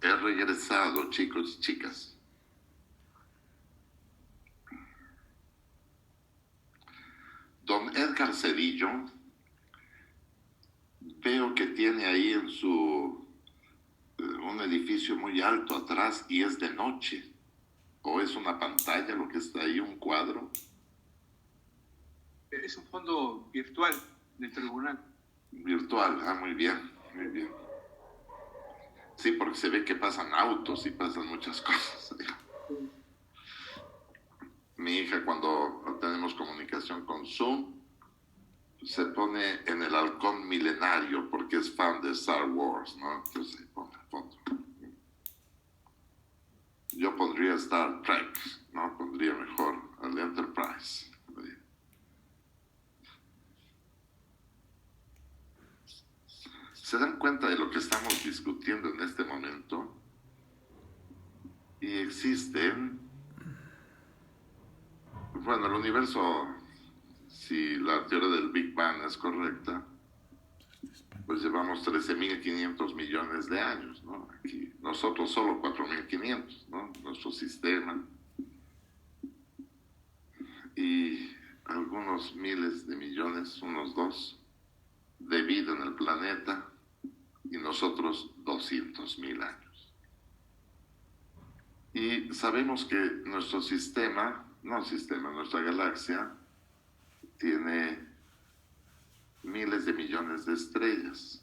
He regresado, chicos y chicas. Don Edgar Cedillo, veo que tiene ahí en su un edificio muy alto atrás y es de noche. ¿O es una pantalla lo que está ahí, un cuadro? Es un fondo virtual del tribunal. Virtual, muy bien, muy bien. Sí, porque se ve que pasan autos y pasan muchas cosas. Mi hija, cuando tenemos comunicación con Zoom, se pone en el halcón milenario porque es fan de Star Wars, ¿no? Entonces pone al fondo. Yo pondría Star Trek, ¿no? Pondría mejor al Enterprise. ¿Se dan cuenta de lo que estamos discutiendo en este momento? Y existen, bueno, el universo, si la teoría del Big Bang es correcta, pues llevamos 13.500 millones de años, ¿no? Aquí, nosotros solo 4.500, ¿no? Nuestro sistema. Y algunos miles de millones, unos 2, de vida en el planeta, y nosotros 200.000 años. Y sabemos que nuestro sistema, nuestra galaxia, tiene miles de millones de estrellas.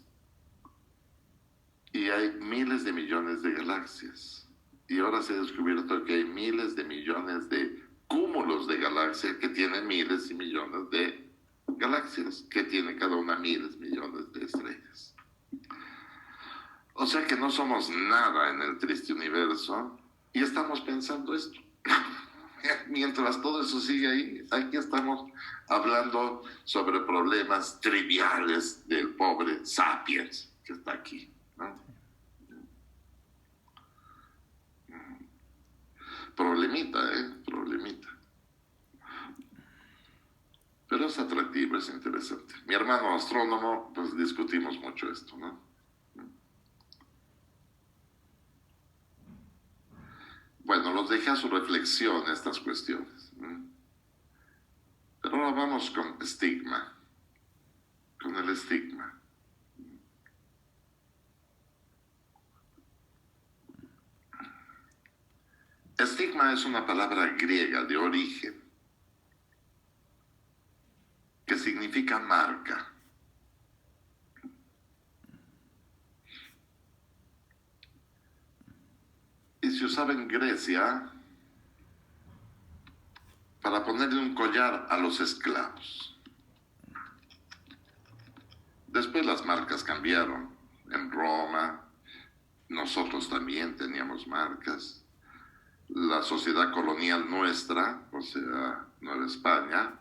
Y hay miles de millones de galaxias. Y ahora se ha descubierto que hay miles de millones de cúmulos de galaxias que tienen miles y millones de galaxias, que tiene cada una miles, millones de estrellas. O sea que no somos nada en el triste universo y estamos pensando esto. Mientras todo eso sigue ahí, aquí estamos hablando sobre problemas triviales del pobre Sapiens que está aquí, ¿no? Problemita, problemita. Pero es atractivo, es interesante. Mi hermano astrónomo, pues discutimos mucho esto, ¿no? Bueno, los dejé a su reflexión estas cuestiones. Pero ahora vamos con estigma, con el estigma. Estigma es una palabra griega de origen que significa marca. Y se usaba en Grecia para ponerle un collar a los esclavos. Después las marcas cambiaron. En Roma, nosotros también teníamos marcas. La sociedad colonial nuestra, o sea, Nueva España,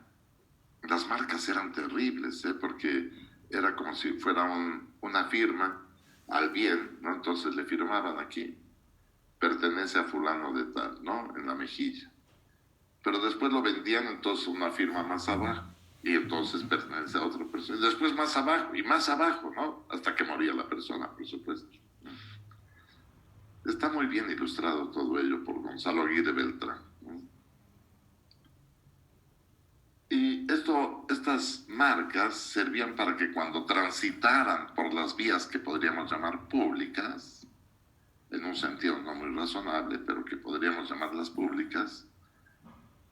las marcas eran terribles, porque era como si fuera una firma al bien, ¿no? Entonces le firmaban aquí, pertenece a fulano de tal, ¿no? En la mejilla. Pero después lo vendían entonces una firma más abajo, y entonces pertenece a otra persona. Y después más abajo, y más abajo, ¿no? Hasta que moría la persona, por supuesto. Está muy bien ilustrado todo ello por Gonzalo Aguirre Beltrán. Y estas marcas servían para que cuando transitaran por las vías que podríamos llamar públicas, en un sentido no muy razonable, pero que podríamos llamarlas públicas,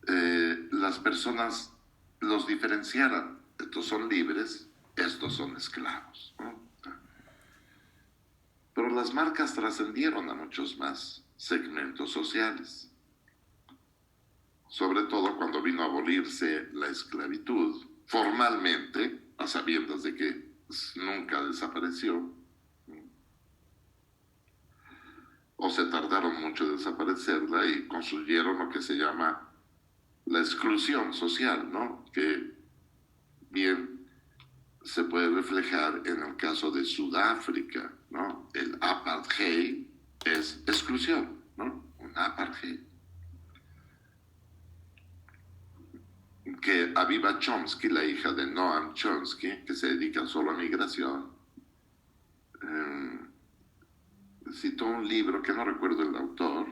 las personas los diferenciaran. Estos son libres, estos son esclavos, ¿no? Pero las marcas trascendieron a muchos más segmentos sociales. Sobre todo cuando vino a abolirse la esclavitud, formalmente, a sabiendas de que nunca desapareció, o se tardaron mucho en desaparecerla y construyeron lo que se llama la exclusión social, ¿no? Que bien se puede reflejar en el caso de Sudáfrica, ¿no? El apartheid es exclusión, ¿no? Un apartheid. Que Aviva Chomsky, la hija de Noam Chomsky, que se dedica solo a migración, citó un libro que no recuerdo el autor,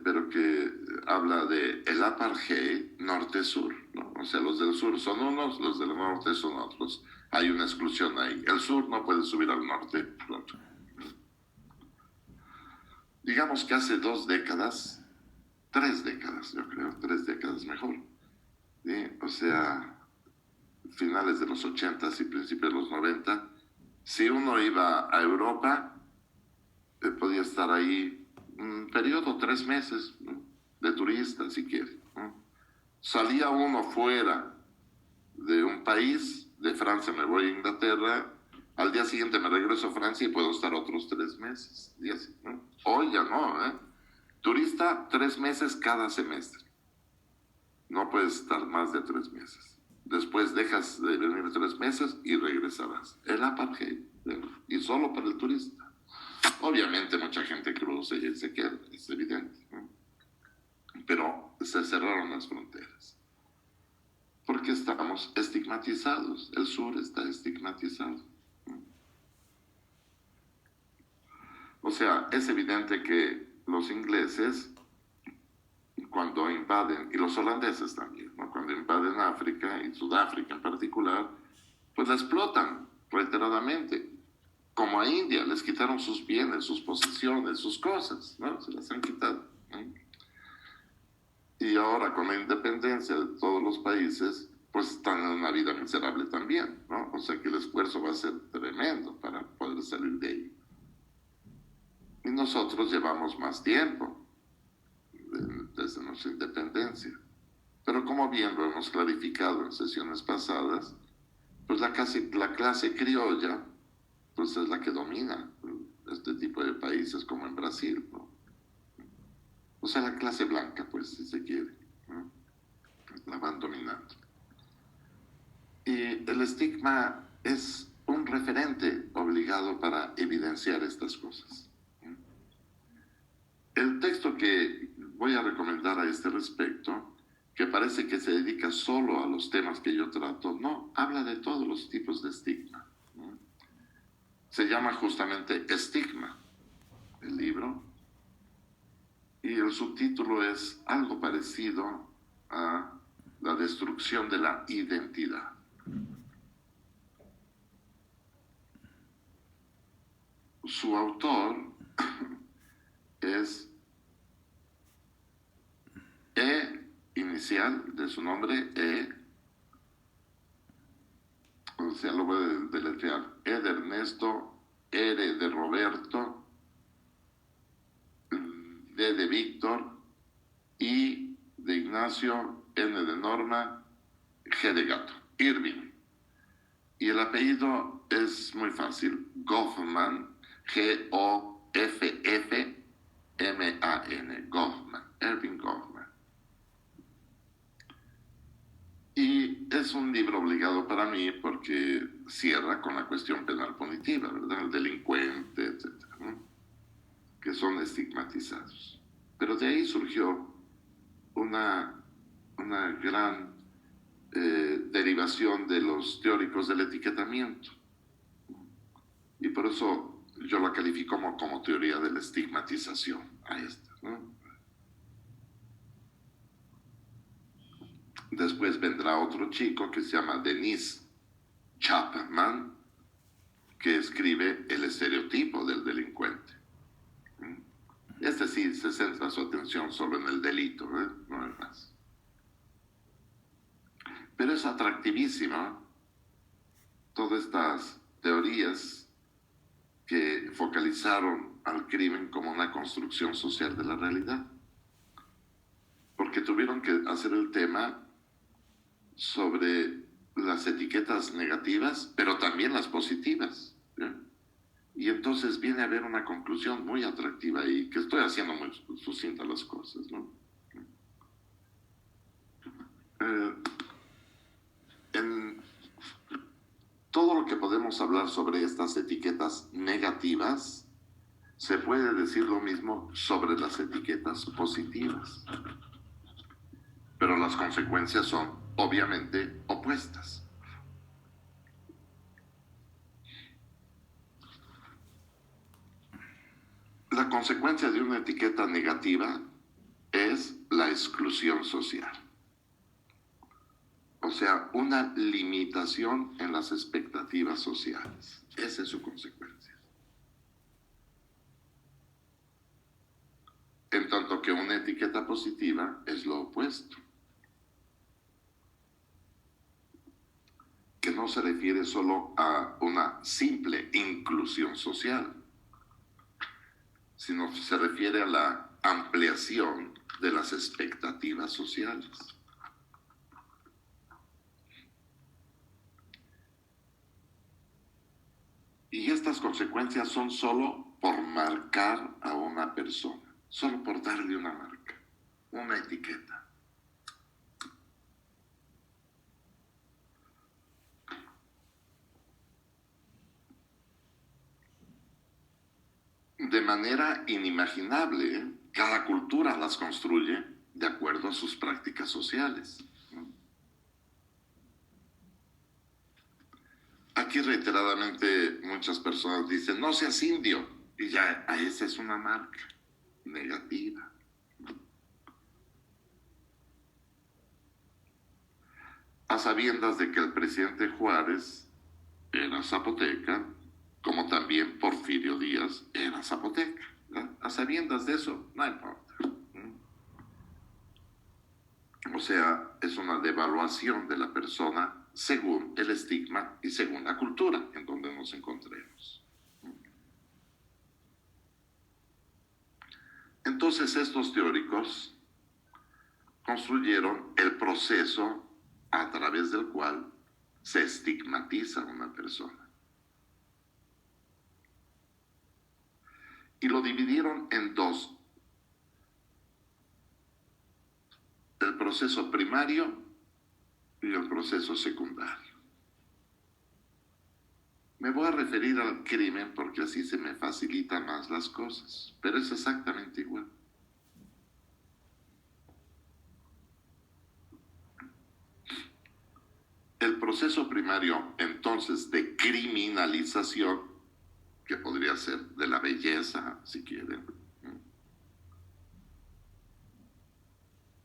pero que habla de el apartheid norte-sur, ¿no? O sea, los del sur son unos, los del norte son otros. Hay una exclusión ahí. El sur no puede subir al norte. Digamos que hace 2 décadas, 3 décadas, yo creo, 3 décadas mejor. ¿Sí? O sea, finales de los 80s y principios de los 90, si uno iba a Europa, podía estar ahí un periodo, 3 meses, ¿no? De turista, si quiere, ¿no? Salía uno fuera de un país, de Francia me voy a Inglaterra, al día siguiente me regreso a Francia y puedo estar otros 3 meses. Y así, ¿no? Hoy ya no, ¿eh? Turista, 3 meses cada semestre. No puedes estar más de 3 meses. Después dejas de venir 3 meses y regresarás. El apartheid, ¿no? Y solo para el turista. Obviamente mucha gente cruza y se queda, es evidente, ¿no? Pero se cerraron las fronteras. Porque estamos estigmatizados. El sur está estigmatizado. O sea, es evidente que los ingleses, cuando invaden, y los holandeses también, ¿no? Cuando invaden África, y Sudáfrica en particular, pues la explotan reiteradamente. Como a India, les quitaron sus bienes, sus posesiones, sus cosas, ¿no? Se las han quitado, ¿no? Y ahora con la independencia de todos los países, pues están en una vida miserable también, ¿no? O sea que el esfuerzo va a ser tremendo para poder salir de ahí. Y nosotros llevamos más tiempo desde nuestra independencia. Pero como bien lo hemos clarificado en sesiones pasadas, pues la clase criolla pues es la que domina este tipo de países como en Brasil, ¿no? O sea, la clase blanca, pues, si se quiere, ¿no? La van dominando. Y el estigma es un referente obligado para evidenciar estas cosas. El texto que voy a recomendar a este respecto, que parece que se dedica solo a los temas que yo trato, no, habla de todos los tipos de estigma, ¿no? Se llama justamente Estigma, el libro, y el subtítulo es algo parecido a la destrucción de la identidad. Su autor es inicial de su nombre, o sea, lo voy a deletrear, de Ernesto, R de Roberto, D de Víctor, I de Ignacio, N de Norma, G de Gato, Irving. Y el apellido es muy fácil, Goffman, Goffman, Goffman, Irving Goffman. Y es un libro obligado para mí porque cierra con la cuestión penal punitiva, ¿verdad? El delincuente, etcétera, ¿no? Que son estigmatizados. Pero de ahí surgió una gran derivación de los teóricos del etiquetamiento. Y por eso yo la califico como teoría de la estigmatización a esta, ¿no? Después vendrá otro chico que se llama Dennis Chapman, que escribe el estereotipo del delincuente. Este sí se centra su atención solo en el delito, ¿eh? No hay más. Pero es atractivísima todas estas teorías que focalizaron al crimen como una construcción social de la realidad. Porque tuvieron que hacer el tema sobre las etiquetas negativas, pero también las positivas, ¿sí? Y entonces viene a haber una conclusión muy atractiva ahí, que estoy haciendo muy sucinta las cosas, ¿no? En todo lo que podemos hablar sobre estas etiquetas negativas, se puede decir lo mismo sobre las etiquetas positivas. Pero las consecuencias son obviamente opuestas. La consecuencia de una etiqueta negativa es la exclusión social. O sea, una limitación en las expectativas sociales. Esa es su consecuencia. En tanto que una etiqueta positiva es lo opuesto, que no se refiere solo a una simple inclusión social, sino que se refiere a la ampliación de las expectativas sociales. Y estas consecuencias son solo por marcar a una persona, solo por darle una marca, una etiqueta. De manera inimaginable, cada cultura las construye de acuerdo a sus prácticas sociales. Aquí reiteradamente muchas personas dicen, no seas indio, y ya esa es una marca negativa. A sabiendas de que el presidente Juárez era zapoteca, como también Porfirio Díaz era zapoteca. ¿No? A sabiendas de eso, no importa. O sea, es una devaluación de la persona según el estigma y según la cultura en donde nos encontremos. Entonces estos teóricos construyeron el proceso a través del cual se estigmatiza a una persona. Y lo dividieron en dos. El proceso primario y el proceso secundario. Me voy a referir al crimen porque así se me facilitan más las cosas, pero es exactamente igual. El proceso primario, entonces, de criminalización, que podría ser de la belleza, si quieren,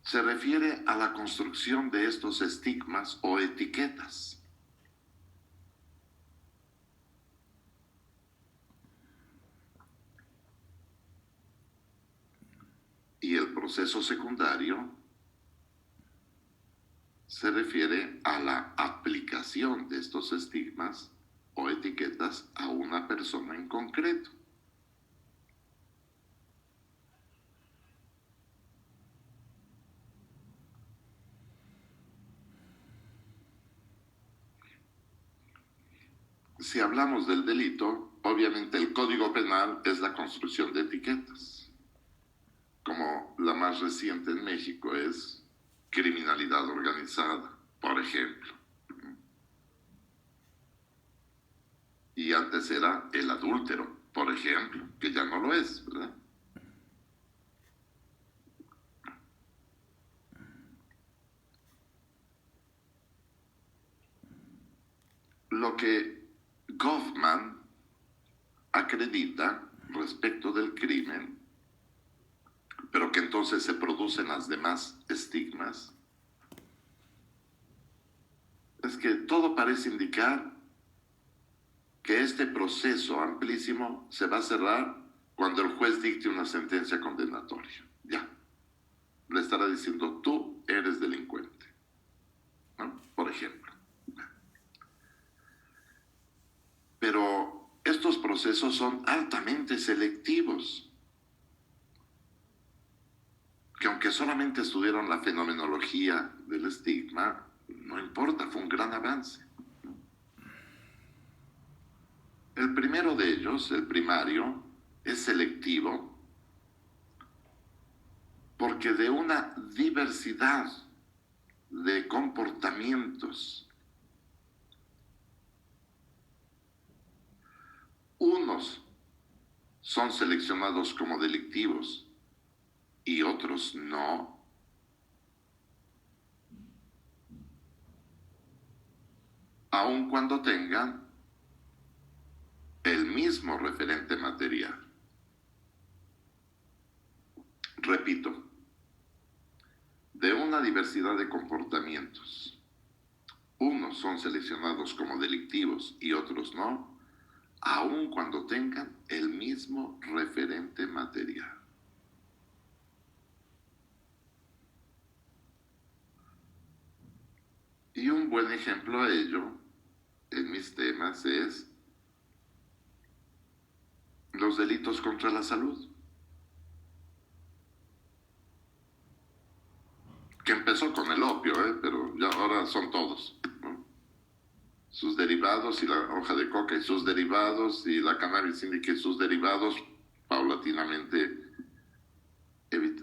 se refiere a la construcción de estos estigmas o etiquetas. Y el proceso secundario se refiere a la aplicación de estos estigmas o etiquetas a una persona en concreto. Si hablamos del delito, obviamente el Código Penal es la construcción de etiquetas, como la más reciente en México es criminalidad organizada, por ejemplo. Y antes era el adúltero, por ejemplo, que ya no lo es, ¿verdad? Lo que Goffman acredita respecto del crimen, pero que entonces se producen las demás estigmas, es que todo parece indicar que este proceso amplísimo se va a cerrar cuando el juez dicte una sentencia condenatoria. Ya. Le estará diciendo, tú eres delincuente, ¿no? Por ejemplo. Pero estos procesos son altamente selectivos, que aunque solamente estudiaron la fenomenología del estigma, no importa, fue un gran avance. El primero de ellos, el primario, es selectivo porque de una diversidad de comportamientos, unos son seleccionados como delictivos y otros no, aun cuando tengan el mismo referente material. una diversidad de comportamientos, unos son seleccionados como delictivos y otros no, aun cuando tengan el mismo referente material. Y un buen ejemplo a ello en mis temas es los delitos contra la salud, que empezó con el opio, pero ya ahora son todos, ¿no? Sus derivados y la hoja de coca y sus derivados y la cannabis indica y sus derivados, paulatinamente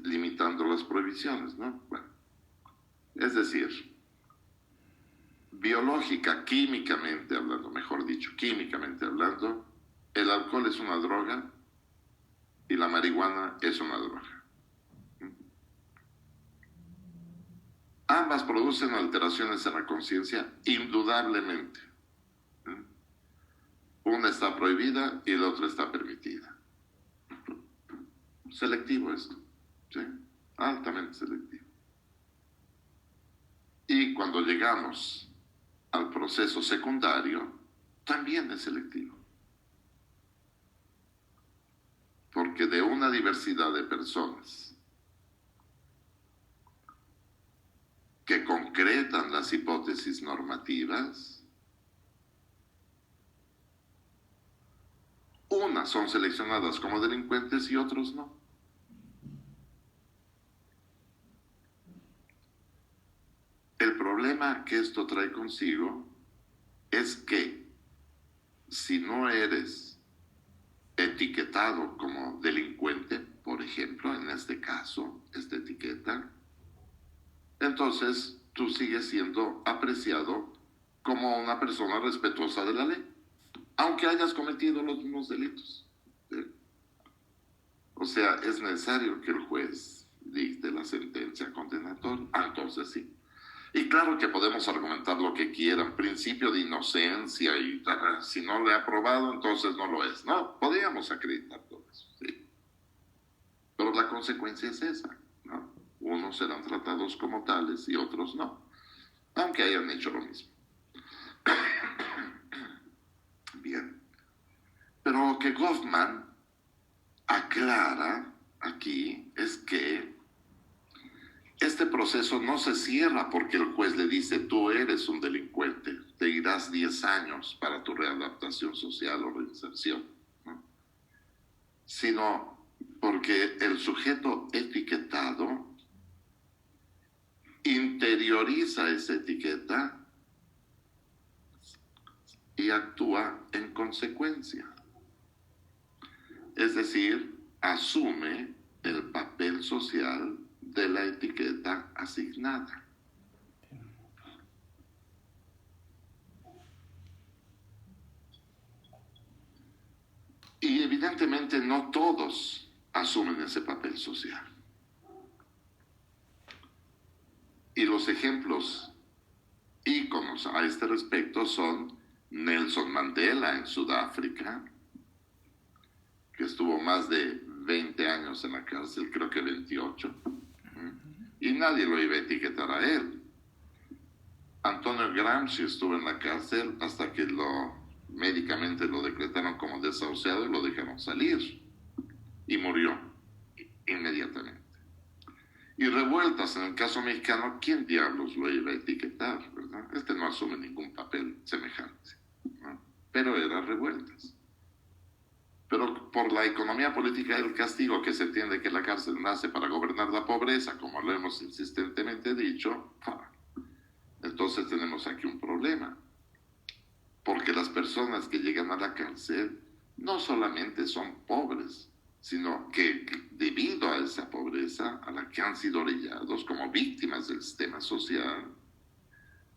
limitando las prohibiciones, ¿no? Bueno, es decir, biológica, químicamente hablando, mejor dicho, químicamente hablando, el alcohol es una droga y la marihuana es una droga. Ambas producen alteraciones en la conciencia, indudablemente. Una está prohibida y la otra está permitida. Selectivo esto, ¿sí? Altamente selectivo. Y cuando llegamos al proceso secundario, también es selectivo. Porque de una diversidad de personas que concretan las hipótesis normativas, unas son seleccionadas como delincuentes y otros no. El problema que esto trae consigo es que si no eres etiquetado como delincuente, por ejemplo, en este caso, esta etiqueta, entonces tú sigues siendo apreciado como una persona respetuosa de la ley, aunque hayas cometido los mismos delitos. ¿Sí? O sea, es necesario que el juez dicte la sentencia condenatoria. Entonces sí. Y claro que podemos argumentar lo que quieran, principio de inocencia, y si no le ha aprobado, entonces no lo es. No, podríamos acreditar todo eso, sí. Pero la consecuencia es esa, ¿no? Unos serán tratados como tales y otros no, aunque hayan hecho lo mismo. Bien. Pero lo que Goffman aclara aquí es que este proceso no se cierra porque el juez le dice, tú eres un delincuente, te irás 10 años para tu readaptación social o reinserción, ¿no? Sino porque el sujeto etiquetado interioriza esa etiqueta y actúa en consecuencia. Es decir, asume el papel social de la etiqueta asignada. Y evidentemente no todos asumen ese papel social. Y los ejemplos íconos a este respecto son Nelson Mandela en Sudáfrica, que estuvo más de 20 años en la cárcel, creo que 28, y nadie lo iba a etiquetar a él. Antonio Gramsci estuvo en la cárcel hasta que médicamente lo decretaron como desahuciado y lo dejaron salir, y murió inmediatamente. Y Revueltas, en el caso mexicano, ¿quién diablos lo iba a etiquetar, verdad? Este no asume ningún papel semejante, ¿no? Pero era Revueltas. Pero por la economía política del castigo, que se entiende que la cárcel nace para gobernar la pobreza, como lo hemos insistentemente dicho, entonces tenemos aquí un problema. Porque las personas que llegan a la cárcel no solamente son pobres, sino que debido a esa pobreza a la que han sido orillados como víctimas del sistema social,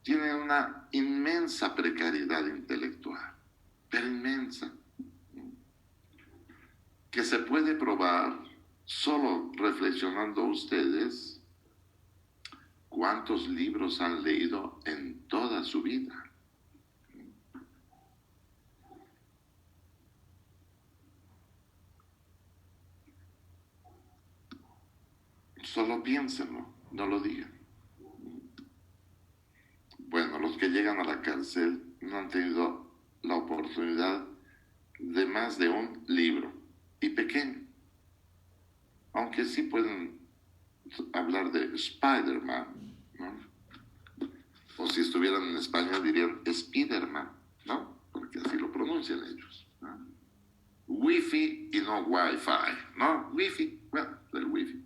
tienen una inmensa precariedad intelectual, pero inmensa, que se puede probar solo reflexionando ustedes cuántos libros han leído en toda su vida. Solo piénsenlo, no lo digan. llegan a la cárcel no han tenido la oportunidad de más de un libro, y pequeño. Aunque sí pueden hablar de Spider-Man, ¿no? O si estuvieran en España dirían Spiderman, ¿no? Porque así lo pronuncian ellos, ¿no? Wi-Fi y no Wi-Fi, ¿no? Wi-Fi, bueno, el Wi-Fi.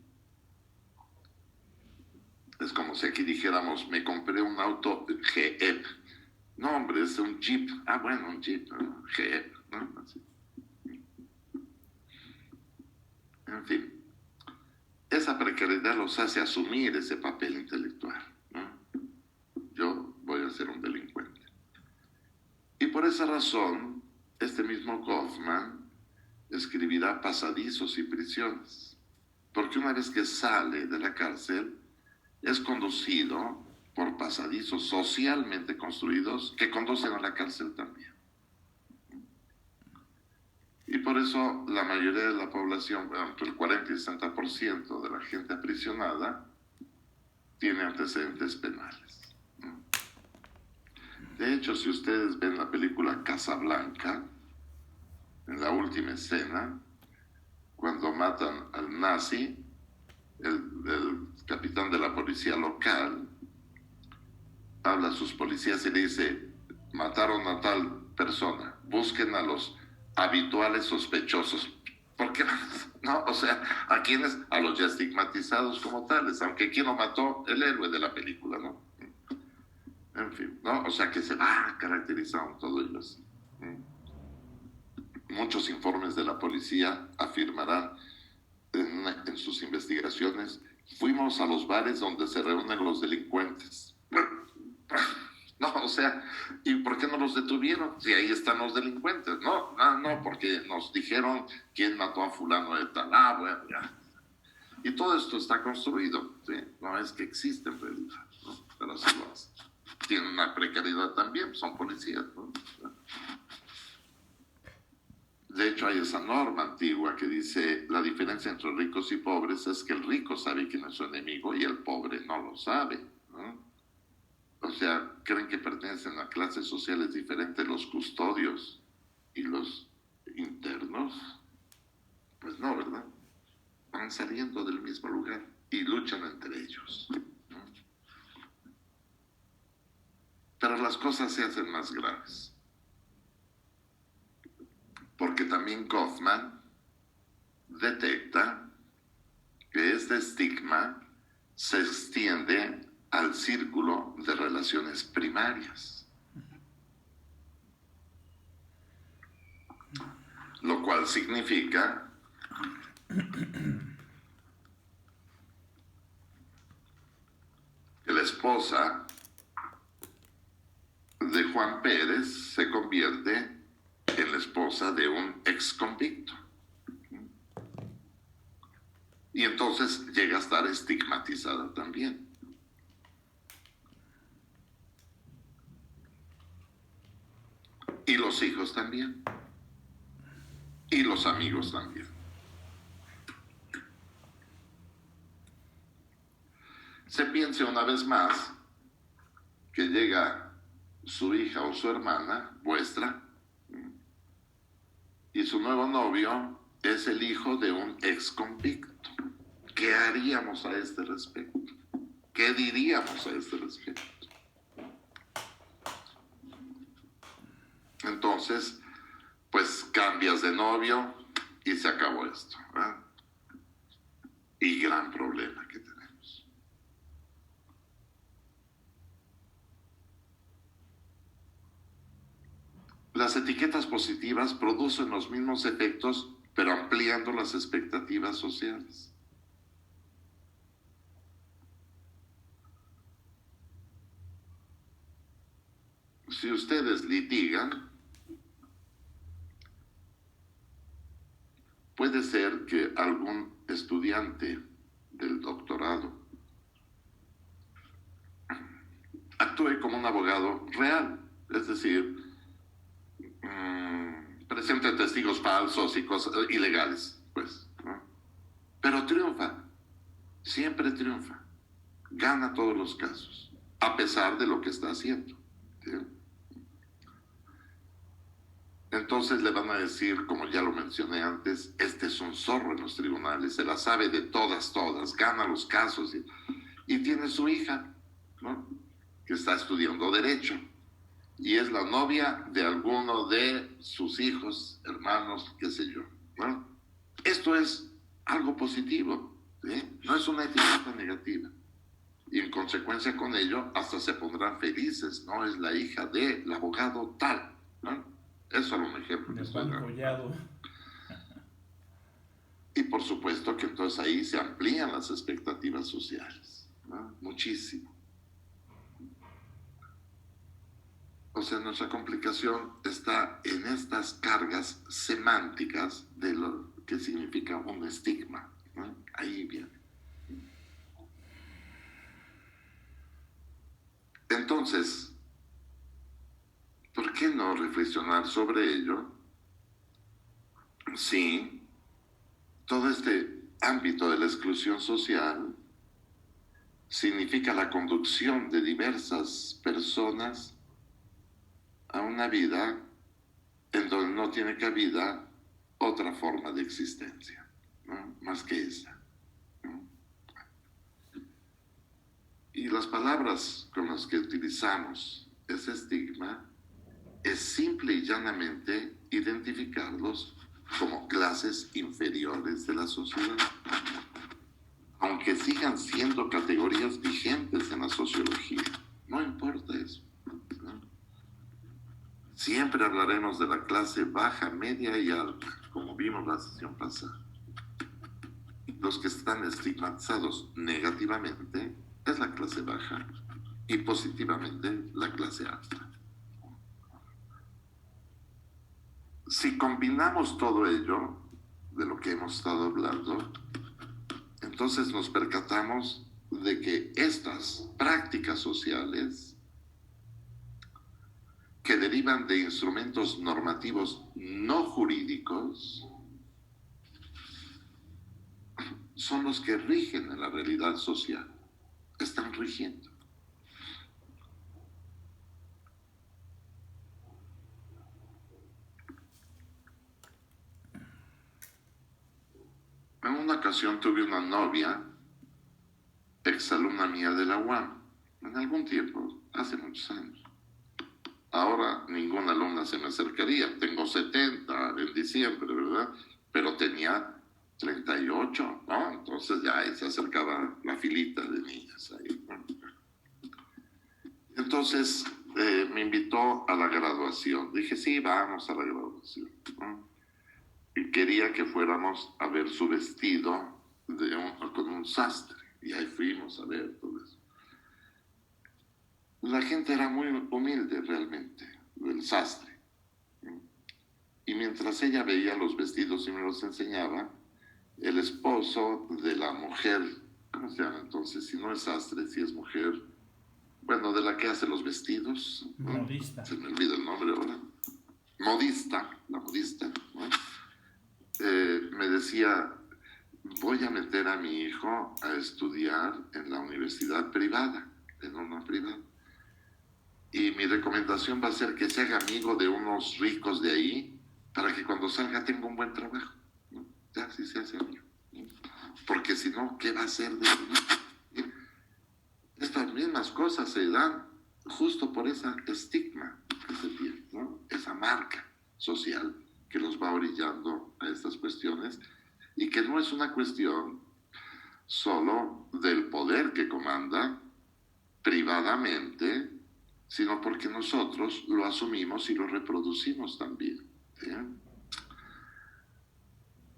Es como si aquí dijéramos, me compré un auto GEP. No, hombre, es un Jeep. Ah, bueno, un Jeep, ¿no? GEP, ¿no? Así. En fin, esa precariedad los hace asumir ese papel intelectual, ¿no? Yo voy a ser un delincuente. Y por esa razón, este mismo Kaufman escribirá Pasadizos y prisiones, porque una vez que sale de la cárcel, es conducido por pasadizos socialmente construidos que conducen a la cárcel también. Y por eso la mayoría de la población, entre el 40 y el 60% de la gente aprisionada, tiene antecedentes penales. De hecho, si ustedes ven la película Casablanca, última escena, cuando matan al nazi, el capitán de la policía local habla a sus policías y le dice: mataron a tal persona, busquen a los habituales sospechosos. ¿Por qué no? O sea, ¿a quiénes? A los ya estigmatizados como tales, aunque ¿quién lo mató? El héroe de la película, ¿no? En fin, ¿no? O sea, que se va caracterizando todo ello así. Muchos informes de la policía afirmarán en sus investigaciones: fuimos a los bares donde se reúnen los delincuentes. No, o sea, ¿y por qué no los detuvieron? Si ahí están los delincuentes. No, porque nos dijeron quién mató a fulano de tal. Bueno, ya. Y todo esto está construido, ¿sí? No es que existe en realidad, ¿no? Pero así lo hacen. Tienen una precariedad también, son policías, ¿no? De hecho, hay esa norma antigua que dice: la diferencia entre ricos y pobres es que el rico sabe quién es su enemigo y el pobre no lo sabe, ¿no? O sea, creen que pertenecen a clases sociales diferentes los custodios y los internos. Pues no, ¿verdad? Van saliendo del mismo lugar y luchan entre ellos, ¿no? Pero las cosas se hacen más graves, porque también Kaufman detecta que este estigma se extiende al círculo de relaciones primarias, lo cual significa que la esposa de Juan Pérez se convierte en la esposa de un ex convicto. Y entonces llega a estar estigmatizada también. Y los hijos también. Y los amigos también. Se piense una vez más que llega su hija o su hermana, vuestra, y su nuevo novio es el hijo de un ex convicto. ¿Qué haríamos a este respecto? ¿Qué diríamos a este respecto? Entonces, pues cambias de novio y se acabó esto, ¿verdad? Y gran problema que tenemos. Las etiquetas positivas producen los mismos efectos, pero ampliando las expectativas sociales. Si ustedes litigan, puede ser que algún estudiante del doctorado actúe como un abogado real, es decir, presente testigos falsos y cosas ilegales, pues, ¿no? Pero triunfa, siempre triunfa, gana todos los casos, a pesar de lo que está haciendo. ¿sí? Entonces le van a decir, como ya lo mencioné antes, este es un zorro en los tribunales, se la sabe de todas, gana los casos y tiene su hija, ¿no? Que está estudiando Derecho y es la novia de alguno de sus hijos, hermanos, qué sé yo. Bueno, esto es algo positivo, ¿sí? No es una etiqueta negativa. Y en consecuencia con ello, hasta se pondrán felices, ¿no? Es la hija del abogado tal, ¿no? Eso es un ejemplo. De Juan Collado. Y por supuesto que entonces ahí se amplían las expectativas sociales, ¿no? Muchísimo. O sea, nuestra complicación está en estas cargas semánticas de lo que significa un estigma, ¿no? Ahí viene. Entonces, ¿por qué no reflexionar sobre ello? Sí, todo este ámbito de la exclusión social significa la conducción de diversas personas a una vida en donde no tiene cabida otra forma de existencia, ¿no? Más que esa, ¿no? Y las palabras con las que utilizamos ese estigma es simple y llanamente identificarlos como clases inferiores de la sociedad, aunque sigan siendo categorías vigentes en la sociología. No importa eso, ¿no? Siempre hablaremos de la clase baja, media y alta, como vimos la sesión pasada. Los que están estigmatizados negativamente es la clase baja y positivamente la clase alta. Si combinamos todo ello de lo que hemos estado hablando, entonces nos percatamos de que estas prácticas sociales que derivan de instrumentos normativos no jurídicos son los que rigen en la realidad social, están rigiendo. En una ocasión tuve una novia, exalumna mía de la UAM, en algún tiempo, hace muchos años. Ahora ninguna alumna se me acercaría, tengo 70 en diciembre, ¿verdad? Pero tenía 38, ¿no? Entonces ya ahí se acercaba la filita de niñas ahí, ¿no? Entonces me invitó a la graduación. Dije, sí, vamos a la graduación, ¿no? Y quería que fuéramos a ver su vestido con un sastre. Y ahí fuimos a ver todo eso. La gente era muy humilde realmente, el sastre. Y mientras ella veía los vestidos y me los enseñaba, el esposo de la mujer, ¿cómo se llama entonces? Si no es sastre, si es mujer, bueno, de la que hace los vestidos. Modista. Se me olvida el nombre ahora. Modista, la modista, ¿no? Me decía, voy a meter a mi hijo a estudiar en la universidad privada, en una privada. Y mi recomendación va a ser que se haga amigo de unos ricos de ahí para que cuando salga tenga un buen trabajo, ¿no? Ya, si se hace amigo, ¿no? Porque si no, ¿qué va a hacer de él? Estas mismas cosas se dan justo por ese estigma que se tiene, ¿no? Esa marca social que los va orillando a estas cuestiones y que no es una cuestión solo del poder que comanda privadamente, sino porque nosotros lo asumimos y lo reproducimos también, ¿sí?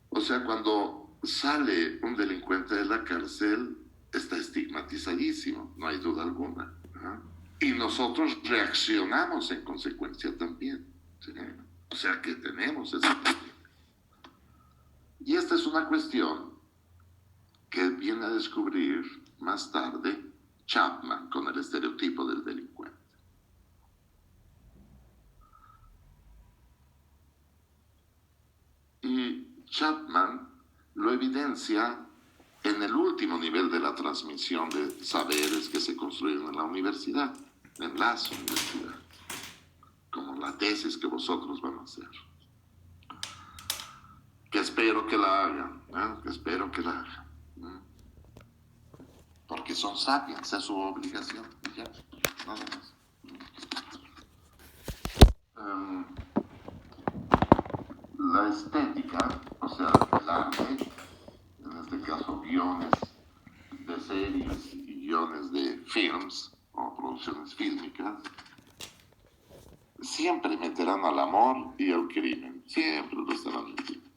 O sea, cuando sale un delincuente de la cárcel, está estigmatizadísimo, no hay duda alguna, ¿no? Y nosotros reaccionamos en consecuencia también, ¿sí? O sea que tenemos ese problema. Y esta es una cuestión que viene a descubrir más tarde Chapman con el estereotipo del delincuente. Y Chapman lo evidencia en el último nivel de la transmisión de saberes que se construyen en la universidad, en las universidades. la tesis que vosotros van a hacer. Que espero que la hagan, ¿eh? Que espero que la hagan. Porque son sapiens, es su obligación. Ya, nada más. La estética, o sea, el arte, en este caso guiones de series y guiones de films o producciones fílmicas, siempre meterán al amor y al crimen, siempre lo estarán metiendo.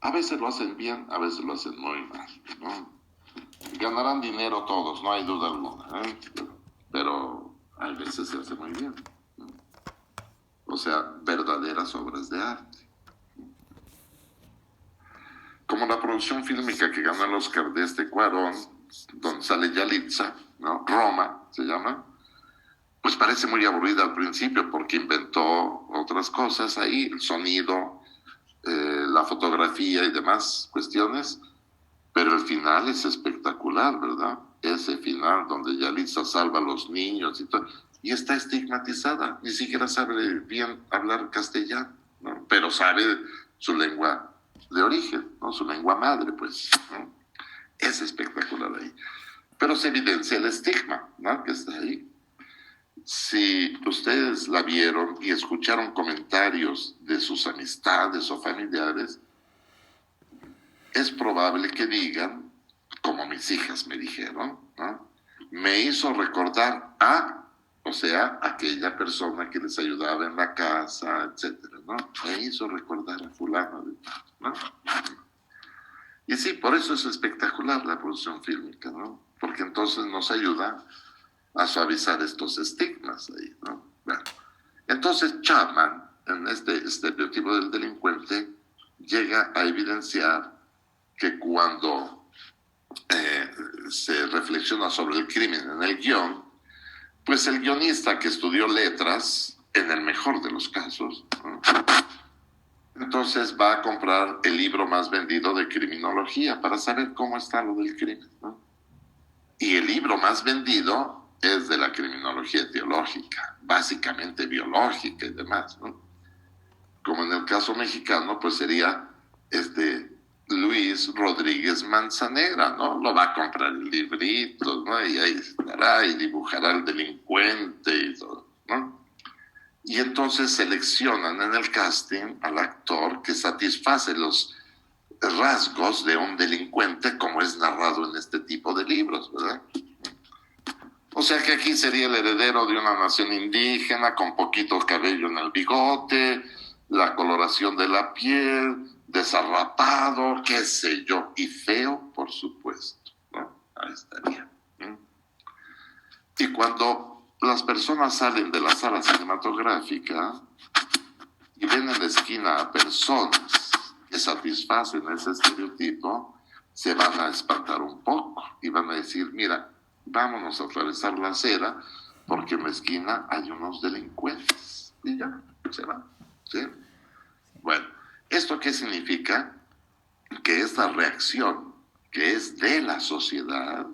A veces lo hacen bien, a veces lo hacen muy mal, ¿no? Ganarán dinero todos, no hay duda alguna, ¿eh? Pero a veces se hace muy bien, ¿no? O sea, verdaderas obras de arte. Como la producción fílmica que ganó el Oscar de este Cuarón, donde sale Yalitza, ¿no? Roma se llama, pues parece muy aburrida al principio porque inventó otras cosas ahí, el sonido, la fotografía y demás cuestiones, pero el final es espectacular, ¿verdad? Ese final donde Yalitza salva a los niños y todo, y está estigmatizada, ni siquiera sabe bien hablar castellano, ¿no? Pero sabe su lengua de origen, ¿no? Su lengua madre, pues, ¿no? Es espectacular ahí. Pero se evidencia el estigma, ¿no? Que está ahí. Si ustedes la vieron y escucharon comentarios de sus amistades o familiares, es probable que digan, como mis hijas me dijeron, ¿no? Me hizo recordar a, o sea, aquella persona que les ayudaba en la casa, etcétera, ¿no? Me hizo recordar a fulano de tal, ¿no? Y sí, por eso es espectacular la producción fílmica, ¿no? Porque entonces nos ayuda a suavizar estos estigmas ahí, ¿no? Bueno, entonces Chapman, en este estereotipo del delincuente, llega a evidenciar que cuando se reflexiona sobre el crimen en el guión, pues el guionista que estudió letras, en el mejor de los casos, ¿no? Entonces va a comprar el libro más vendido de criminología para saber cómo está lo del crimen, ¿no? Y el libro más vendido es de la criminología etiológica, básicamente biológica y demás, ¿no? Como en el caso mexicano, pues sería Luis Rodríguez Manzanera, ¿no? Lo va a comprar el librito, ¿no? Y ahí estará y dibujará al delincuente y todo, ¿no? Y entonces seleccionan en el casting al actor que satisface los rasgos de un delincuente como es narrado en este tipo de libros, ¿verdad? O sea que aquí sería el heredero de una nación indígena con poquito cabello en el bigote, la coloración de la piel, desarrapado, qué sé yo, y feo, por supuesto, ¿no? Ahí estaría. Y cuando las personas salen de la sala cinematográfica y ven en la esquina a personas que satisfacen ese estereotipo, se van a espantar un poco y van a decir, mira, vámonos a atravesar la acera porque en la esquina hay unos delincuentes. Y ya, se van, ¿sí? Bueno, ¿esto qué significa? Que esta reacción, que es de la sociedad,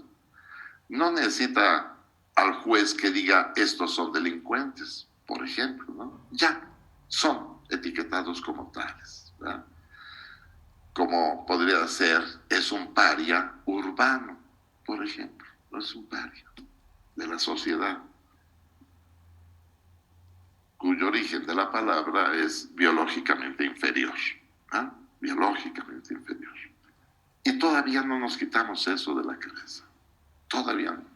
no necesita al juez que diga estos son delincuentes, por ejemplo, ¿no? Ya, son etiquetados como tales, ¿verdad? Como podría ser, es un paria urbano, por ejemplo, no es un paria de la sociedad, cuyo origen de la palabra es biológicamente inferior, ¿eh? Biológicamente inferior. Y todavía no nos quitamos eso de la cabeza, todavía no.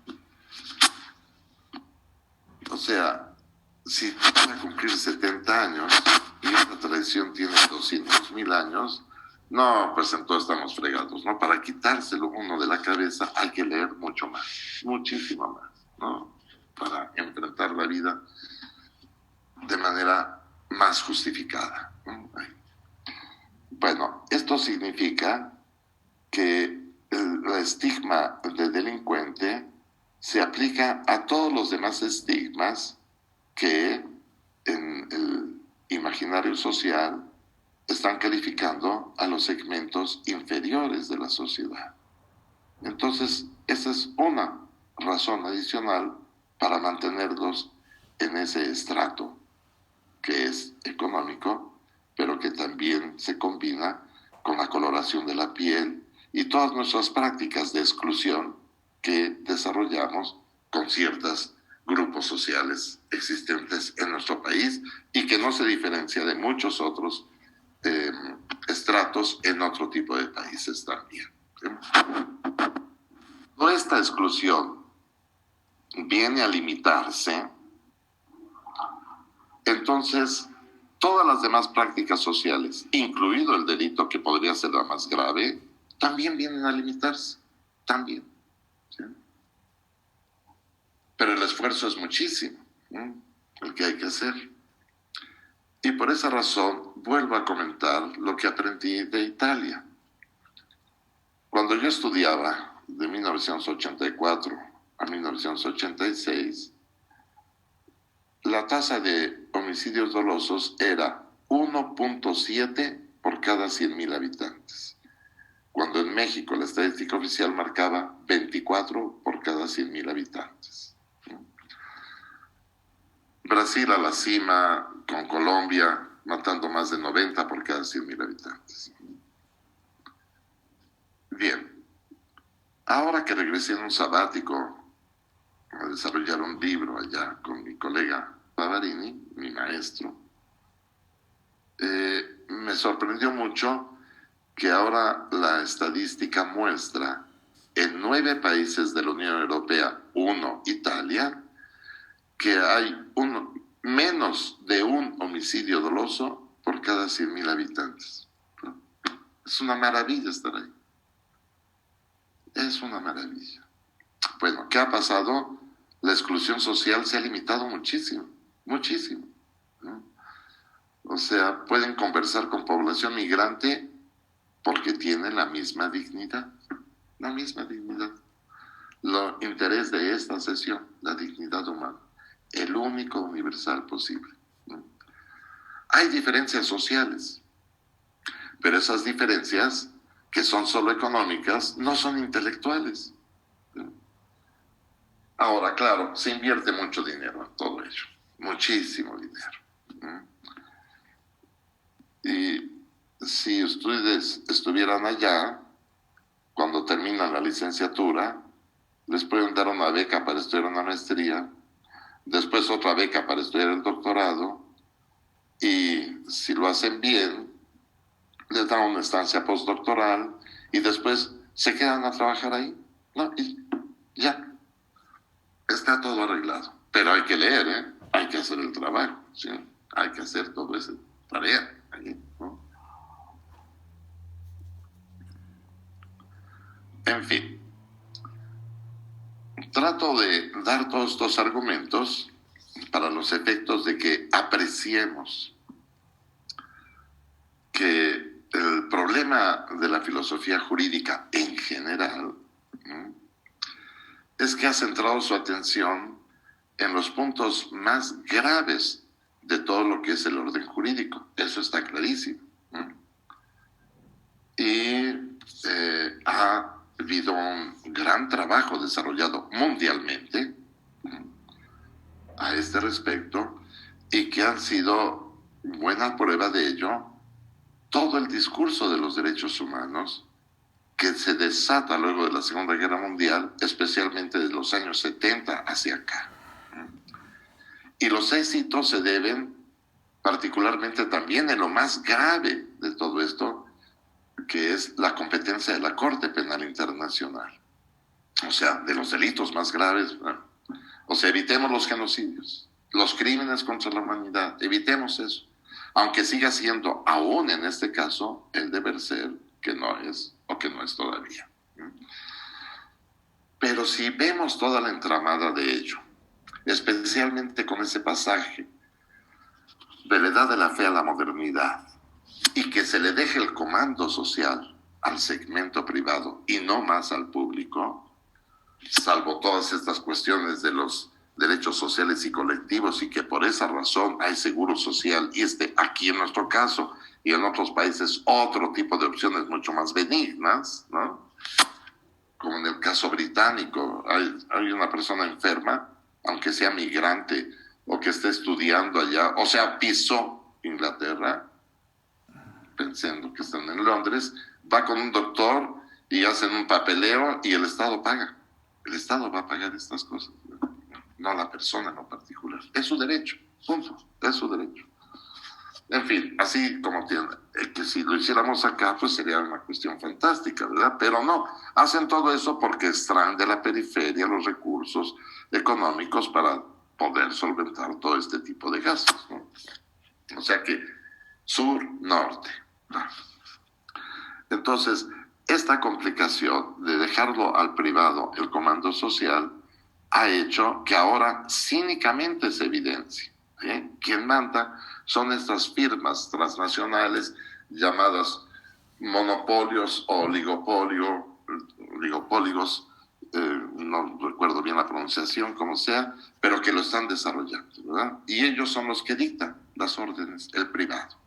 O sea, si van a cumplir 70 años y esta tradición tiene 200.000 años, no, pues entonces estamos fregados, ¿no? Para quitárselo uno de la cabeza hay que leer mucho más, muchísimo más, ¿no? Para enfrentar la vida de manera más justificada, ¿no? Bueno, esto significa que el estigma de delincuente se aplica a todos los demás estigmas que en el imaginario social están calificando a los segmentos inferiores de la sociedad. Entonces, esa es una razón adicional para mantenerlos en ese estrato que es económico, pero que también se combina con la coloración de la piel y todas nuestras prácticas de exclusión que desarrollamos con ciertos grupos sociales existentes en nuestro país y que no se diferencia de muchos otros estratos en otro tipo de países también. Nuestra exclusión viene a limitarse, entonces todas las demás prácticas sociales, incluido el delito que podría ser la más grave, también vienen a limitarse, también. ¿Sí? Pero el esfuerzo es muchísimo, ¿no? El que hay que hacer. Y por esa razón vuelvo a comentar lo que aprendí de Italia. Cuando yo estudiaba de 1984 a 1986, la tasa de homicidios dolosos era 1.7 por cada 100.000 habitantes, cuando en México la estadística oficial marcaba 24 por cada 100.000 habitantes. Brasil a la cima, con Colombia matando más de 90 por cada 100.000 habitantes. Bien, ahora que regresé en un sabático a desarrollar un libro allá con mi colega Pavarini, mi maestro, me sorprendió mucho que ahora la estadística muestra en 9 países de la Unión Europea, 1 Italia, que hay menos de un homicidio doloso por cada 100.000 habitantes. Es una maravilla estar ahí. Es una maravilla. Bueno, ¿qué ha pasado? La exclusión social se ha limitado muchísimo, muchísimo, ¿no? O sea, pueden conversar con población migrante porque tienen la misma dignidad, la misma dignidad. Lo interés de esta sesión, la dignidad humana, el único universal posible, ¿no? Hay diferencias sociales, pero esas diferencias, que son solo económicas, no son intelectuales, ¿no? Ahora, claro, se invierte mucho dinero en todo ello, muchísimo dinero, ¿no? Y si ustedes estuvieran allá, cuando terminan la licenciatura, les pueden dar una beca para estudiar una maestría, después otra beca para estudiar el doctorado, y si lo hacen bien, les dan una estancia postdoctoral, y después se quedan a trabajar ahí, ¿no? Y ya, está todo arreglado. Pero hay que leer, ¿eh? Hay que hacer el trabajo, ¿sí? Hay que hacer toda esa tarea ahí, ¿no? En fin, trato de dar todos estos argumentos para los efectos de que apreciemos que el problema de la filosofía jurídica en general, ¿no?, es que ha centrado su atención en los puntos más graves de todo lo que es el orden jurídico. Eso está clarísimo, ¿no? Y ha habido un gran trabajo desarrollado mundialmente, ¿no?, a este respecto, y que han sido buena prueba de ello todo el discurso de los derechos humanos que se desata luego de la Segunda Guerra Mundial, especialmente de los años 70 hacia acá. Y los éxitos se deben particularmente también en lo más grave de todo esto, que es la competencia de la Corte Penal Internacional. O sea, de los delitos más graves, bueno, o sea, evitemos los genocidios, los crímenes contra la humanidad, evitemos eso. Aunque siga siendo, aún en este caso, el deber ser, que no es, o que no es todavía. Pero si vemos toda la entramada de ello, especialmente con ese pasaje de la edad de la fe a la modernidad, y que se le deje el comando social al segmento privado y no más al público, salvo todas estas cuestiones de los derechos sociales y colectivos, y que por esa razón hay seguro social, y aquí en nuestro caso y en otros países otro tipo de opciones mucho más benignas, ¿no? Como en el caso británico, hay una persona enferma, aunque sea migrante o que esté estudiando allá, o sea, pisó Inglaterra, pensando que están en Londres, va con un doctor y hacen un papeleo y el Estado paga. El Estado va a pagar estas cosas, no la persona en lo particular. Es su derecho, punto, es su derecho. En fin, así como tiene, que si lo hiciéramos acá, pues sería una cuestión fantástica, ¿verdad? Pero no, hacen todo eso porque extraen de la periferia los recursos económicos para poder solventar todo este tipo de gastos, ¿no? O sea que sur-norte. Entonces, esta complicación de dejarlo al privado, el comando social, ha hecho que ahora cínicamente se evidencie. Quien manda son estas firmas transnacionales llamadas monopolios o oligopólicos, no recuerdo bien la pronunciación, como sea, pero que lo están desarrollando, ¿verdad? Y ellos son los que dictan las órdenes, el privado.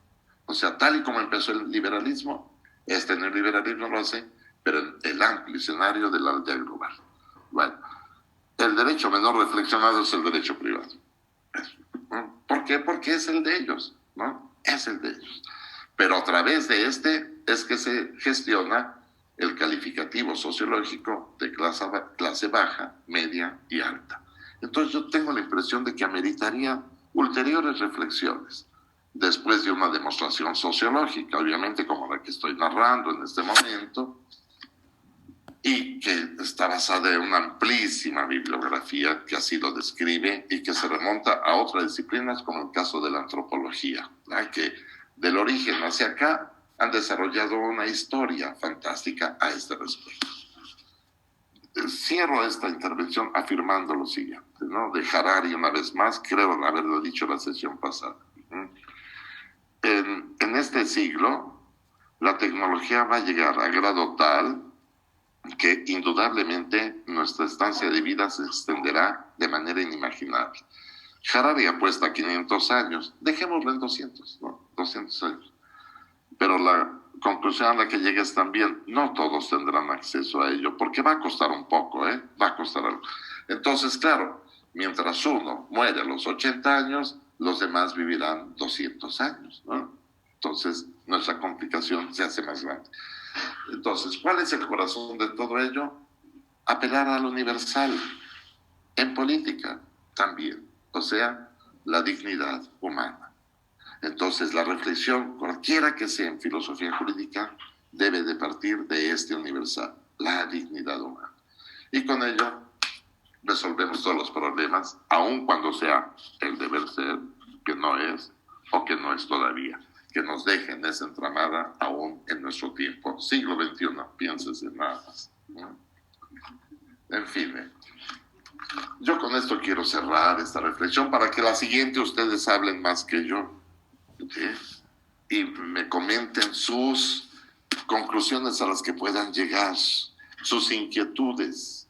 O sea, tal y como empezó el liberalismo, este neoliberalismo lo hace, pero en el amplio escenario de la aldea global. Bueno, el derecho menor reflexionado es el derecho privado. ¿Por qué? Porque es el de ellos, ¿no? Es el de ellos. Pero a través de este es que se gestiona el calificativo sociológico de clase baja, media y alta. Entonces yo tengo la impresión de que ameritaría ulteriores reflexiones, después de una demostración sociológica, obviamente como la que estoy narrando en este momento, y que está basada en una amplísima bibliografía que así lo describe y que se remonta a otras disciplinas como el caso de la antropología, ¿no? Que del origen hacia acá han desarrollado una historia fantástica a este respecto. Cierro esta intervención afirmando lo siguiente, ¿no? De Harari, una vez más, creo haberlo dicho la sesión pasada. En este siglo, la tecnología va a llegar a grado tal que indudablemente nuestra estancia de vida se extenderá de manera inimaginable. Harari apuesta a 500 años, dejémoslo en 200, ¿no? 200 años. Pero la conclusión a la que llega es también, no todos tendrán acceso a ello, porque va a costar un poco, va a costar algo. Entonces, claro, mientras uno muere a los 80 años, los demás vivirán 200 años, ¿no? Entonces, nuestra complicación se hace más grande. Entonces, ¿cuál es el corazón de todo ello? Apelar al universal, en política también, o sea, la dignidad humana. Entonces, la reflexión, cualquiera que sea en filosofía jurídica, debe de partir de este universal, la dignidad humana. Y con ello resolvemos todos los problemas, aun cuando sea el deber ser, que no es, o que no es todavía, que nos dejen esa entramada aún en nuestro tiempo, siglo XXI, piénsese nada más, ¿no? En fin, yo con esto quiero cerrar esta reflexión para que la siguiente ustedes hablen más que yo, ¿sí? Y me comenten sus conclusiones a las que puedan llegar, sus inquietudes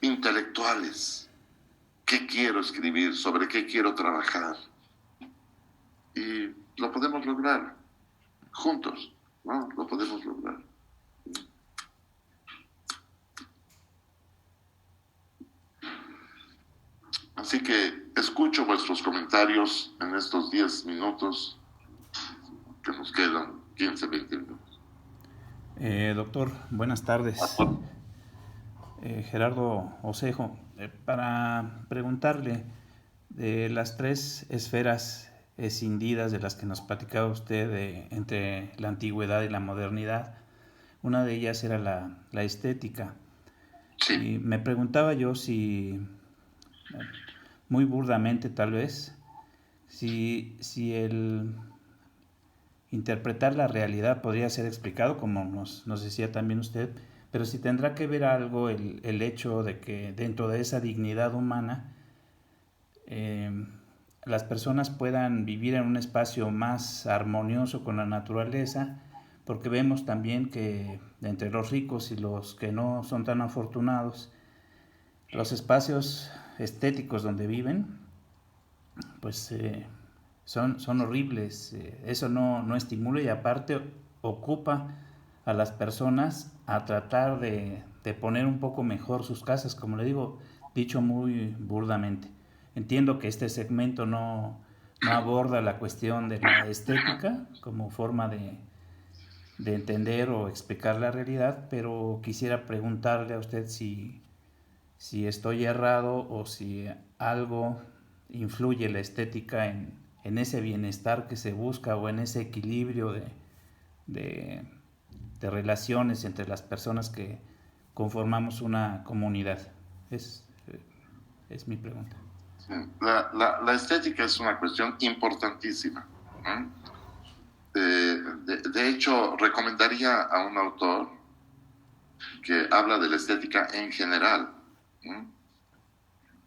intelectuales, qué quiero escribir, sobre qué quiero trabajar. Y lo podemos lograr juntos, ¿no? Lo podemos lograr. Así que escucho vuestros comentarios en estos 10 minutos que nos quedan, 15, 20 minutos. Doctor, buenas tardes. Gerardo Osejo, para preguntarle de las tres esferas escindidas de las que nos platicaba usted entre la antigüedad y la modernidad, una de ellas era la estética. Sí. Y me preguntaba yo si, muy burdamente tal vez, si el interpretar la realidad podría ser explicado, como nos decía también usted, pero si tendrá que ver algo el hecho de que dentro de esa dignidad humana las personas puedan vivir en un espacio más armonioso con la naturaleza, porque vemos también que entre los ricos y los que no son tan afortunados, los espacios estéticos donde viven, pues son horribles. Eso no estimula y aparte ocupa a las personas a tratar de poner un poco mejor sus casas, como le digo, dicho muy burdamente. entiendo que este segmento no aborda la cuestión de la estética como forma de entender o explicar la realidad, pero quisiera preguntarle a usted si estoy errado o si algo influye la estética en ese bienestar que se busca o en ese equilibrio de relaciones entre las personas que conformamos una comunidad. Es mi pregunta. Sí. La estética es una cuestión importantísima. De hecho, recomendaría a un autor que habla de la estética en general,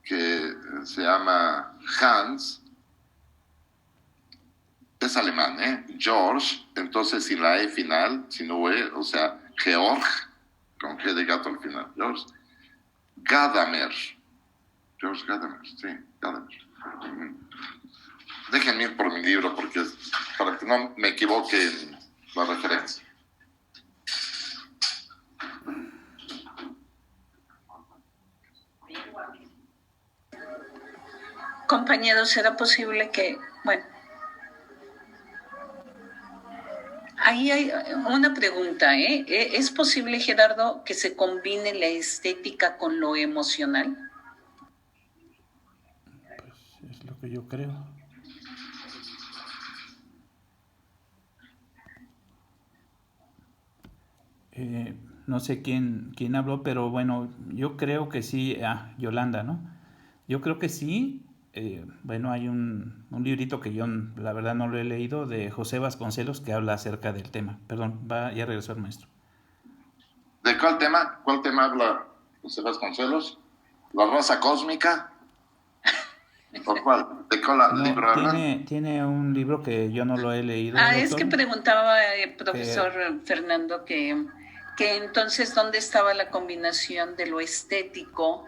que se llama Hans, es alemán, George, entonces sin la E final, sin UE, o sea, Georg, con G de gato al final, George Gadamer. George Gadamer, sí, Gadamer. Déjenme ir por mi libro porque para que no me equivoque en la referencia. Compañeros, ¿será posible que, bueno, ahí hay una pregunta, ¿Es posible, Gerardo, que se combine la estética con lo emocional? Pues es lo que yo creo. No sé quién habló, pero bueno, yo creo que sí, Yolanda, ¿no? Yo creo que sí. Bueno, hay un librito que yo la verdad no lo he leído, de José Vasconcelos, que habla acerca del tema. Perdón, ya regresó el maestro. ¿De cuál tema? ¿Cuál tema habla José Vasconcelos? ¿La raza cósmica? ¿O cuál? ¿De cuál libro habla? Tiene un libro que yo no lo he leído. Es que preguntaba profesor Fernando que entonces ¿dónde estaba la combinación de lo estético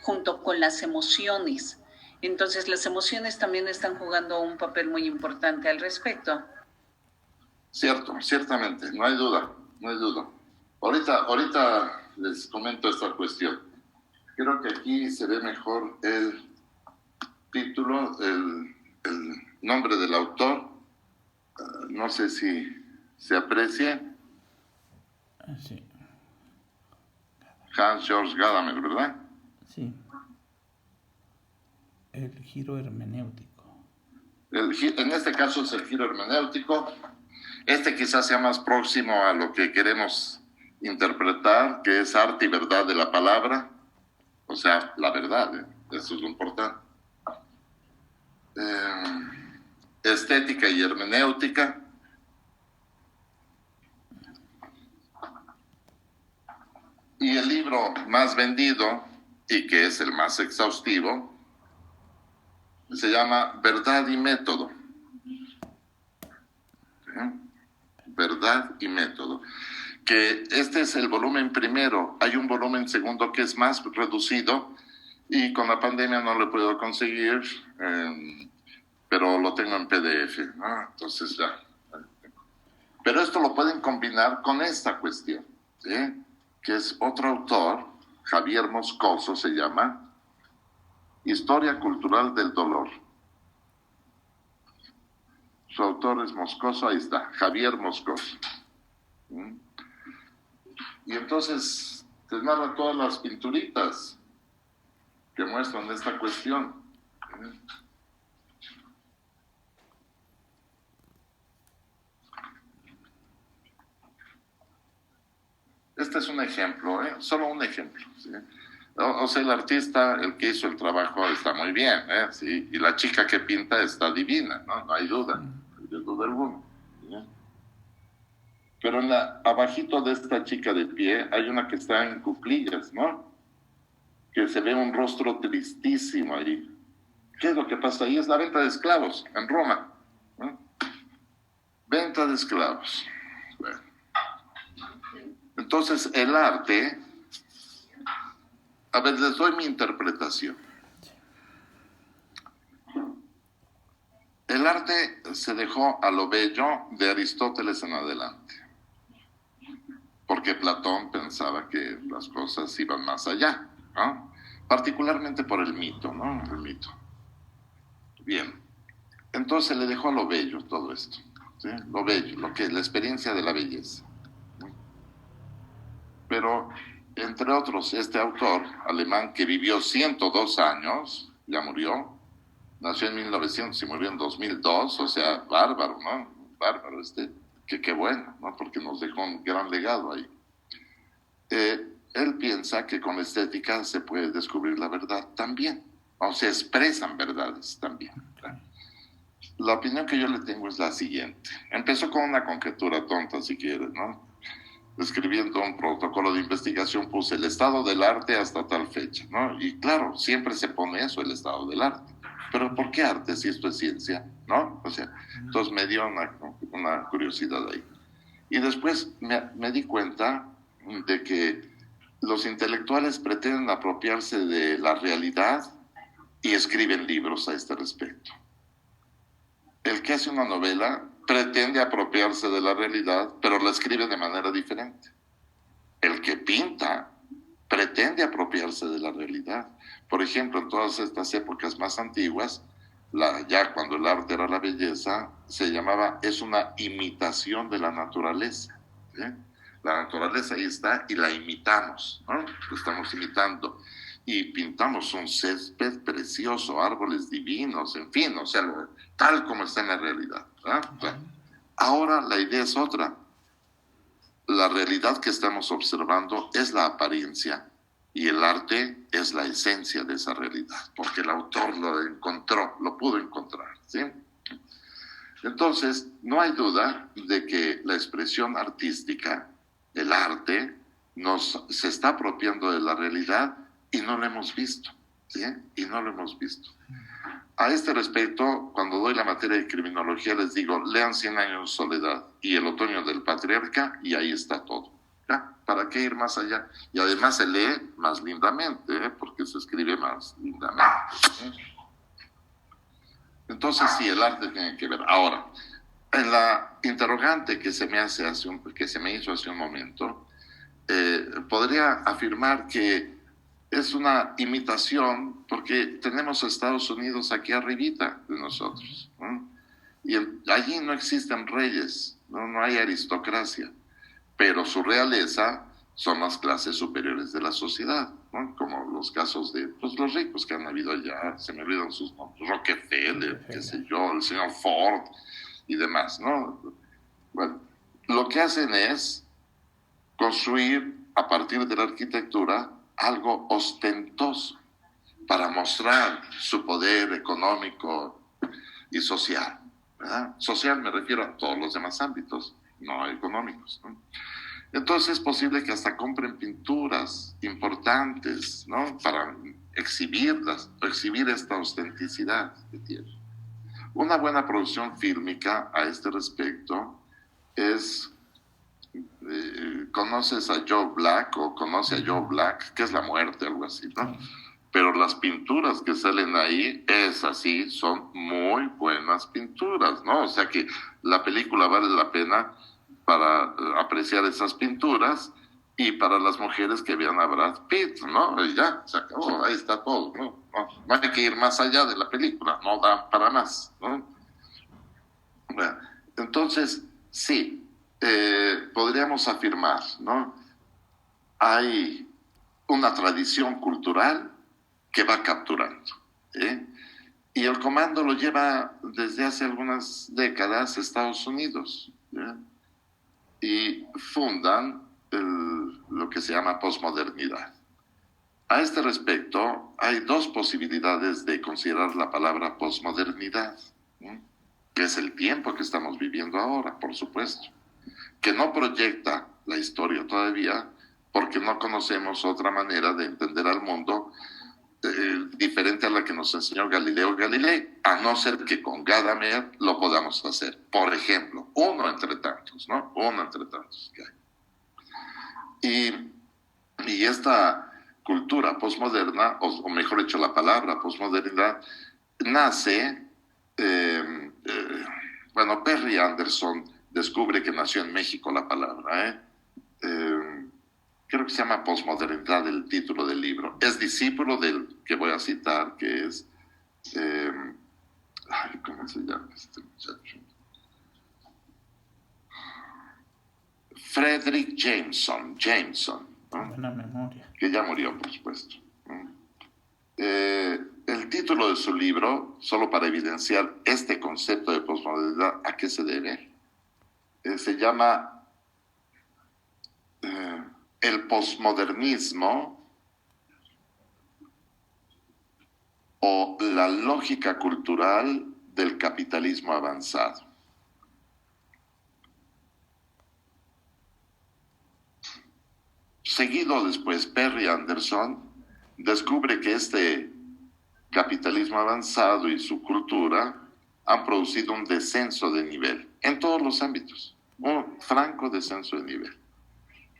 junto con las emociones? Entonces las emociones también están jugando un papel muy importante al respecto. Cierto, ciertamente, no hay duda. Ahorita les comento esta cuestión. Creo que aquí se ve mejor el título, el nombre del autor. No sé si se aprecie. Sí. Hans Georg Gadamer, ¿verdad? Sí. El giro hermenéutico. En este caso es el giro hermenéutico. Este quizás sea más próximo a lo que queremos interpretar, que es arte y verdad de la palabra. O sea, la verdad, eso es lo importante. Estética y hermenéutica. Y el libro más vendido, y que es el más exhaustivo, se llama Verdad y Método. Verdad y Método. Que este es el volumen primero. Hay un volumen segundo que es más reducido y con la pandemia no lo puedo conseguir, pero lo tengo en PDF, ¿no? Entonces ya. Pero esto lo pueden combinar con esta cuestión, ¿sí? Que es otro autor, Javier Moscoso se llama, Historia Cultural del Dolor. Su autor es Moscoso, ahí está, Javier Moscoso. Y entonces te narra todas las pinturitas que muestran esta cuestión. Este es un ejemplo, solo un ejemplo, ¿sí? O sea, el artista, el que hizo el trabajo, está muy bien, ¿sí? Y la chica que pinta está divina, ¿no? No hay duda, no hay duda alguna, ¿sí? Pero abajito de esta chica de pie hay una que está en cuclillas, ¿no? Que se ve un rostro tristísimo ahí. ¿Qué es lo que pasa ahí? Es la venta de esclavos en Roma, ¿no? Venta de esclavos. Bueno. Entonces, el arte... A ver, les doy mi interpretación. El arte se dejó a lo bello de Aristóteles en adelante, porque Platón pensaba que las cosas iban más allá, ¿no? Particularmente por el mito, ¿no? El mito. Bien, entonces le dejó a lo bello todo esto, ¿sí? Lo bello, la experiencia de la belleza. Pero, entre otros, este autor alemán que vivió 102 años, ya murió, nació en 1900 y murió en 2002, o sea, bárbaro, ¿no? Bárbaro, qué bueno, ¿no? Porque nos dejó un gran legado ahí. Él piensa que con la estética se puede descubrir la verdad también, o se expresan verdades también. La opinión que yo le tengo es la siguiente. Empezó con una conjetura tonta, si quieres, ¿no? Escribiendo un protocolo de investigación, puse el estado del arte hasta tal fecha, ¿no? Y claro, siempre se pone eso, el estado del arte. Pero ¿por qué arte si esto es ciencia? ¿No? O sea, entonces me dio una curiosidad ahí. Y después me di cuenta de que los intelectuales pretenden apropiarse de la realidad y escriben libros a este respecto. El que hace una novela pretende apropiarse de la realidad, pero la escribe de manera diferente. El que pinta pretende apropiarse de la realidad. Por ejemplo, en todas estas épocas más antiguas, ya cuando el arte era la belleza, se llamaba, es una imitación de la naturaleza, ¿sí? La naturaleza ahí está y la imitamos, ¿no? Lo estamos imitando. Y pintamos un césped precioso, árboles divinos, en fin, o sea, tal como está en la realidad, ¿verdad? O sea, ahora la idea es otra. La realidad que estamos observando es la apariencia y el arte es la esencia de esa realidad, porque el autor lo encontró, lo pudo encontrar, ¿sí? Entonces, no hay duda de que la expresión artística, el arte, se está apropiando de la realidad y no lo hemos visto, ¿sí? Y no lo hemos visto. A este respecto, cuando doy la materia de criminología, les digo, lean 100 años de soledad y El otoño del patriarca, y ahí está todo. ¿Ya? ¿Para qué ir más allá? Y además se lee más lindamente, ¿eh? Porque se escribe más lindamente, ¿eh? Entonces, sí, el arte tiene que ver. Ahora, en la interrogante que se me hizo hace un momento, podría afirmar que es una imitación porque tenemos a Estados Unidos aquí arribita de nosotros, ¿no? Y allí no existen reyes, no hay aristocracia, pero su realeza son las clases superiores de la sociedad, ¿no? Como los casos de pues, los ricos que han habido allá, se me olvidan sus nombres, Rockefeller, qué sé yo, el señor Ford y demás, ¿no? Bueno, lo que hacen es construir a partir de la arquitectura algo ostentoso para mostrar su poder económico y social, ¿verdad? Social me refiero a todos los demás ámbitos, no económicos, ¿no? Entonces es posible que hasta compren pinturas importantes, ¿no? Para exhibirlas, exhibir esta ostenticidad que tiene. Una buena producción fílmica a este respecto es... conoces a Joe Black o conoce a Joe Black, que es la muerte, algo así, ¿no? Pero las pinturas que salen ahí, son muy buenas pinturas, ¿no? O sea que la película vale la pena para apreciar esas pinturas y para las mujeres que vean a Brad Pitt, ¿no? Y ya, se acabó, ahí está todo, ¿no? No hay que ir más allá de la película, no da para más, ¿no? Bueno, entonces, sí, podríamos afirmar, ¿no? Hay una tradición cultural que va capturando, ¿eh? Y el comando lo lleva desde hace algunas décadas Estados Unidos, ¿eh? Y fundan lo que se llama posmodernidad. A este respecto, hay dos posibilidades de considerar la palabra posmodernidad, ¿eh? Que es el tiempo que estamos viviendo ahora, por supuesto, que no proyecta la historia todavía, porque no conocemos otra manera de entender al mundo diferente a la que nos enseñó Galileo Galilei, a no ser que con Gadamer lo podamos hacer. Por ejemplo, uno entre tantos, ¿no? Uno entre tantos que hay. Y esta cultura posmoderna, o mejor dicho, la palabra posmodernidad, nace, bueno, Perry Anderson descubre que nació en México la palabra, creo que se llama Posmodernidad el título del libro. Es discípulo del que voy a citar, que es Ay, ¿cómo se llama este muchacho? Fredric Jameson, ¿no? Buena memoria. Que ya murió, por supuesto. El título de su libro, solo para evidenciar este concepto de posmodernidad, ¿a qué se debe? Se llama El posmodernismo o la lógica cultural del capitalismo avanzado. Seguido después, Perry Anderson descubre que este capitalismo avanzado y su cultura han producido un descenso de nivel en todos los ámbitos, un franco descenso de nivel.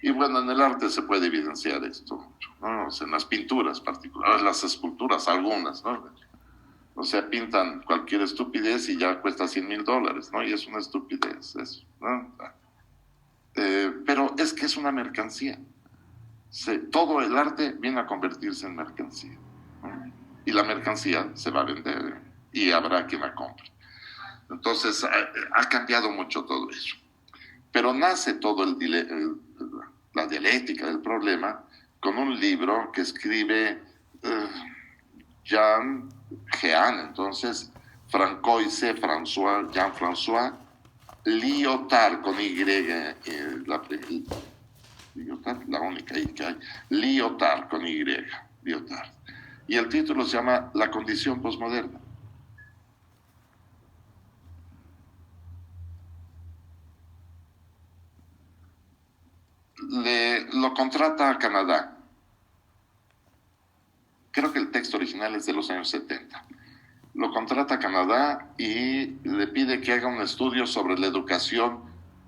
Y bueno, en el arte se puede evidenciar esto, ¿no? O sea, en las pinturas particulares, las esculturas, algunas, ¿no? O sea, pintan cualquier estupidez y ya cuesta $100,000, ¿no? Y es una estupidez eso, ¿no? Pero es que es una mercancía. Todo el arte viene a convertirse en mercancía, ¿no? Y la mercancía se va a vender y habrá quien la compre. Entonces, ha cambiado mucho todo eso. Pero nace todo la dialéctica del problema con un libro que escribe Jean entonces Jean-François Lyotard, con Y, Lyotard, la única I que hay, Lyotard, con Y, Lyotard. Y el título se llama La condición posmoderna. Lo contrata a Canadá. Creo que el texto original es de los años 70. Lo contrata a Canadá y le pide que haga un estudio sobre la educación,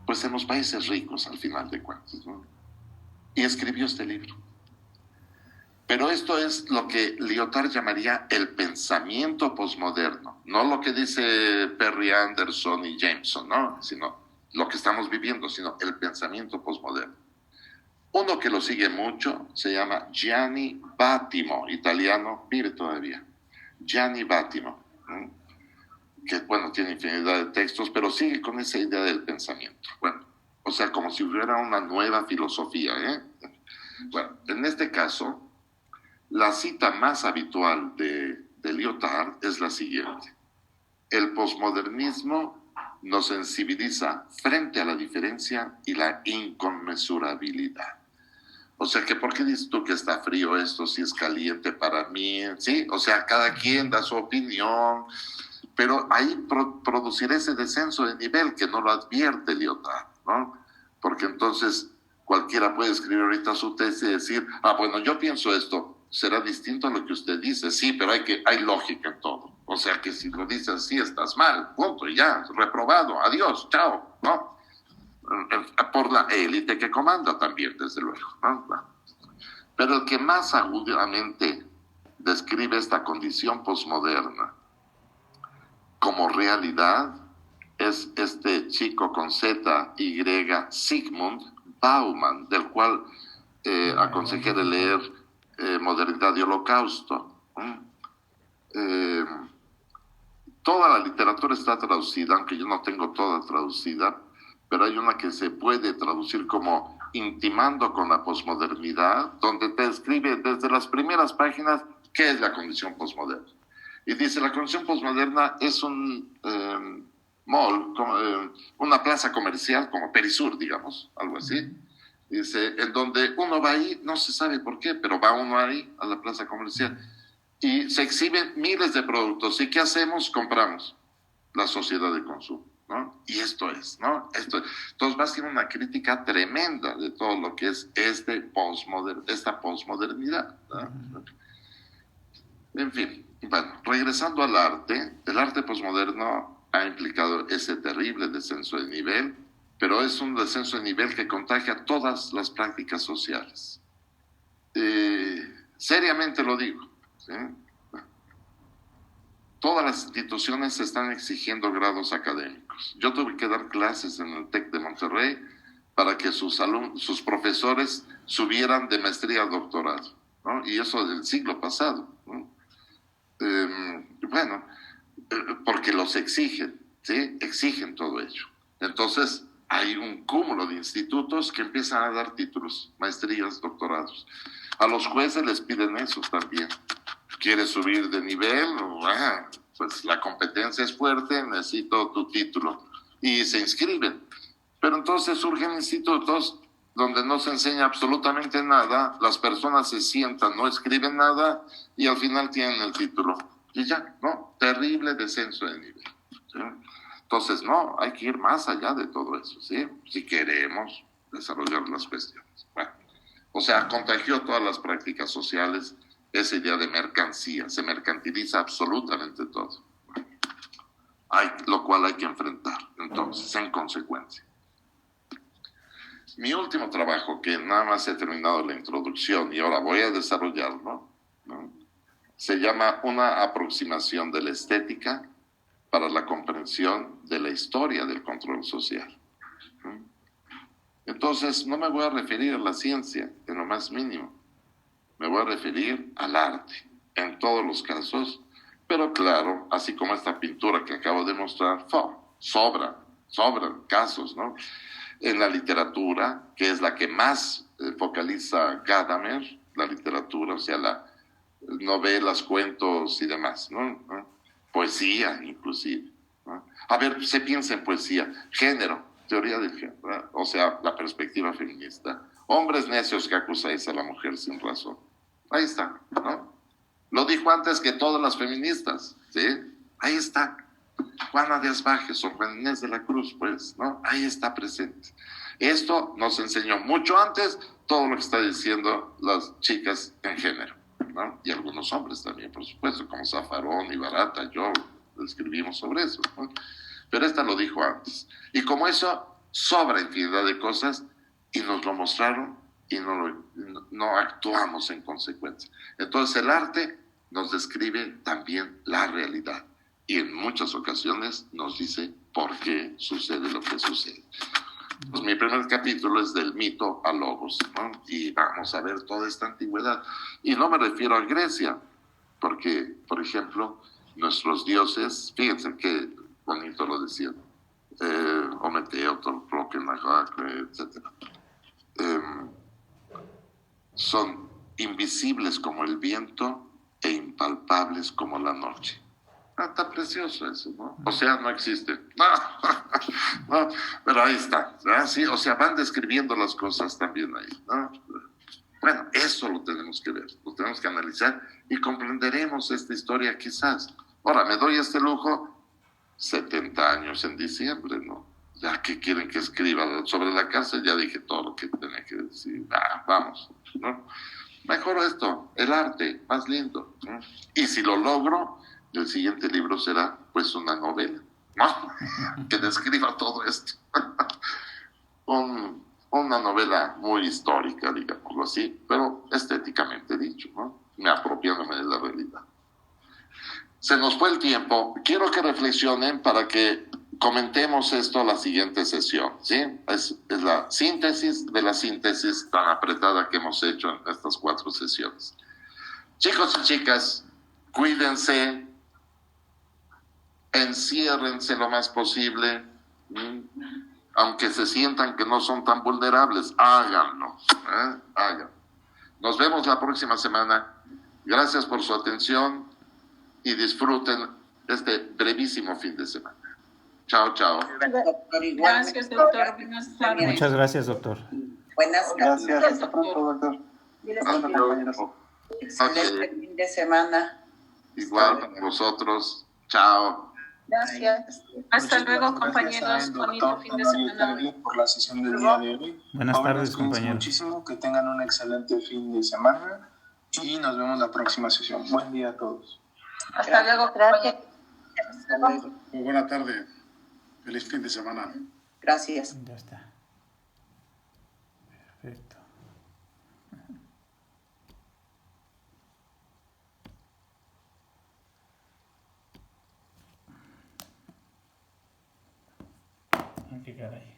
pues en los países ricos, al final de cuentas, ¿no? Y escribió este libro. Pero esto es lo que Lyotard llamaría el pensamiento posmoderno, no lo que dice Perry Anderson y Jameson, ¿no? Sino lo que estamos viviendo, sino el pensamiento posmoderno. Uno que lo sigue mucho se llama Gianni Vattimo, italiano, vive todavía. Gianni Vattimo, ¿eh? Que bueno, tiene infinidad de textos, pero sigue con esa idea del pensamiento. Bueno, o sea, como si hubiera una nueva filosofía, ¿eh? Bueno, en este caso, la cita más habitual de Lyotard es la siguiente: el posmodernismo nos sensibiliza frente a la diferencia y la inconmensurabilidad. O sea, que ¿por qué dices tú que está frío esto si es caliente para mí? ¿Sí? O sea, cada quien da su opinión, pero ahí producirá ese descenso de nivel que no lo advierte Lyotard, ¿no? Porque entonces cualquiera puede escribir ahorita su tesis y decir, bueno, yo pienso esto, será distinto a lo que usted dice. Sí, pero hay lógica en todo. O sea, que si lo dices así estás mal, punto, y ya, reprobado, adiós, chao, ¿no? Por la élite que comanda también, desde luego, ¿no? Pero el que más agudamente describe esta condición posmoderna como realidad es este chico con Z, Y, Zygmunt Bauman, del cual aconsejé de leer Modernidad y Holocausto. Toda la literatura está traducida, aunque yo no tengo toda traducida, pero hay una que se puede traducir como Intimando con la posmodernidad, donde te describe desde las primeras páginas qué es la condición posmoderna. Y dice, la condición posmoderna es un mall, una plaza comercial como Perisur, digamos, algo así. Dice, en donde uno va ahí, no se sabe por qué, pero va uno ahí a la plaza comercial y se exhiben miles de productos. ¿Y qué hacemos? Compramos. La sociedad de consumo, ¿no? Y esto es, ¿no? Entonces va a ser una crítica tremenda de todo lo que es esta posmodernidad, ¿no? En fin, bueno, regresando al arte, el arte posmoderno ha implicado ese terrible descenso de nivel, pero es un descenso de nivel que contagia todas las prácticas sociales. Seriamente lo digo, ¿sí? Todas las instituciones están exigiendo grados académicos. Yo tuve que dar clases en el TEC de Monterrey para que sus profesores subieran de maestría a doctorado, ¿no? Y eso del siglo pasado, ¿no? Bueno, porque los exigen, ¿sí? Exigen todo ello. Entonces, hay un cúmulo de institutos que empiezan a dar títulos, maestrías, doctorados. A los jueces les piden eso también. ¿Quieres subir de nivel? Pues la competencia es fuerte, necesito tu título. Y se inscriben. Pero entonces surgen institutos donde no se enseña absolutamente nada, las personas se sientan, no escriben nada y al final tienen el título. Y ya, ¿no? Terrible descenso de nivel, ¿sí? Entonces, no, hay que ir más allá de todo eso, ¿sí? Si queremos desarrollar las cuestiones. Bueno, o sea, contagió todas las prácticas sociales esa idea de mercancía, se mercantiliza absolutamente todo. Bueno, lo cual hay que enfrentar, entonces, en consecuencia. Mi último trabajo, que nada más he terminado la introducción y ahora voy a desarrollarlo, ¿no? Se llama Una aproximación de la estética para la comprensión de la historia del control social. Entonces, no me voy a referir a la ciencia en lo más mínimo, me voy a referir al arte, en todos los casos, pero claro, así como esta pintura que acabo de mostrar, sobran casos, ¿no? En la literatura, que es la que más focaliza Gadamer, la literatura, o sea, las novelas, cuentos y demás, ¿no? Poesía, inclusive, ¿no? A ver, se piensa en poesía, género, teoría del género, ¿no? O sea, la perspectiva feminista. Hombres necios que acusáis a la mujer sin razón. Ahí está, ¿no? Lo dijo antes que todas las feministas, ¿sí? Ahí está. Juana de Asbajes o Juan Inés de la Cruz, pues, ¿no? Ahí está presente. Esto nos enseñó mucho antes todo lo que está diciendo las chicas en género, ¿no? Y algunos hombres también, por supuesto, como Zaffarón y Barata, yo escribimos sobre eso, ¿no? Pero esta lo dijo antes. Y como eso, sobra infinidad de cosas y nos lo mostraron y no actuamos en consecuencia. Entonces el arte nos describe también la realidad y en muchas ocasiones nos dice por qué sucede lo que sucede. Pues mi primer capítulo es del mito a logos, ¿no? Y vamos a ver toda esta antigüedad. Y no me refiero a Grecia, porque, por ejemplo, nuestros dioses, fíjense qué bonito lo decían, Ometeo, Tolkien, etc. Son invisibles como el viento e impalpables como la noche. Está precioso eso, ¿no? O sea, no existe. No, pero ahí está. Sí, o sea, van describiendo las cosas también ahí, ¿no? Bueno, eso lo tenemos que ver, lo tenemos que analizar y comprenderemos esta historia quizás. Ahora, me doy este lujo, 70 años en diciembre, ¿no? Ya que quieren que escriba sobre la cárcel, ya dije todo lo que tenía que decir. Vamos, ¿no? Mejor esto, el arte, más lindo, ¿no? Y si lo logro, el siguiente libro será pues una novela, ¿no? Que describa todo esto. Una novela muy histórica, digámoslo así, pero estéticamente dicho, ¿no? Me apropiándome de la realidad. Se nos fue el tiempo. Quiero que reflexionen para que comentemos esto la siguiente sesión, ¿sí? Es la síntesis de la síntesis tan apretada que hemos hecho en estas 4 sesiones. Chicos y chicas, cuídense, enciérrense lo más posible, aunque se sientan que no son tan vulnerables, háganlo, háganlo. Nos vemos la próxima semana. Gracias por su atención y disfruten este brevísimo fin de semana. Chao, chao. Gracias, doctor. Buenas tardes. Muchas gracias, doctor. Buenas tardes. Gracias. Hasta pronto, doctor. Excelente fin de semana. Igual para vosotros. Chao. Gracias. Hasta luego, compañeros. Bonito fin de semana. Por la sesión del día de hoy. Buenas tardes, compañeros. Muchísimo, que tengan un excelente fin de semana y nos vemos la próxima sesión. Buen día a todos. Hasta luego, gracias. Muy buena tarde. Feliz fin de semana. Gracias. Ya está. Perfecto. Qué caray.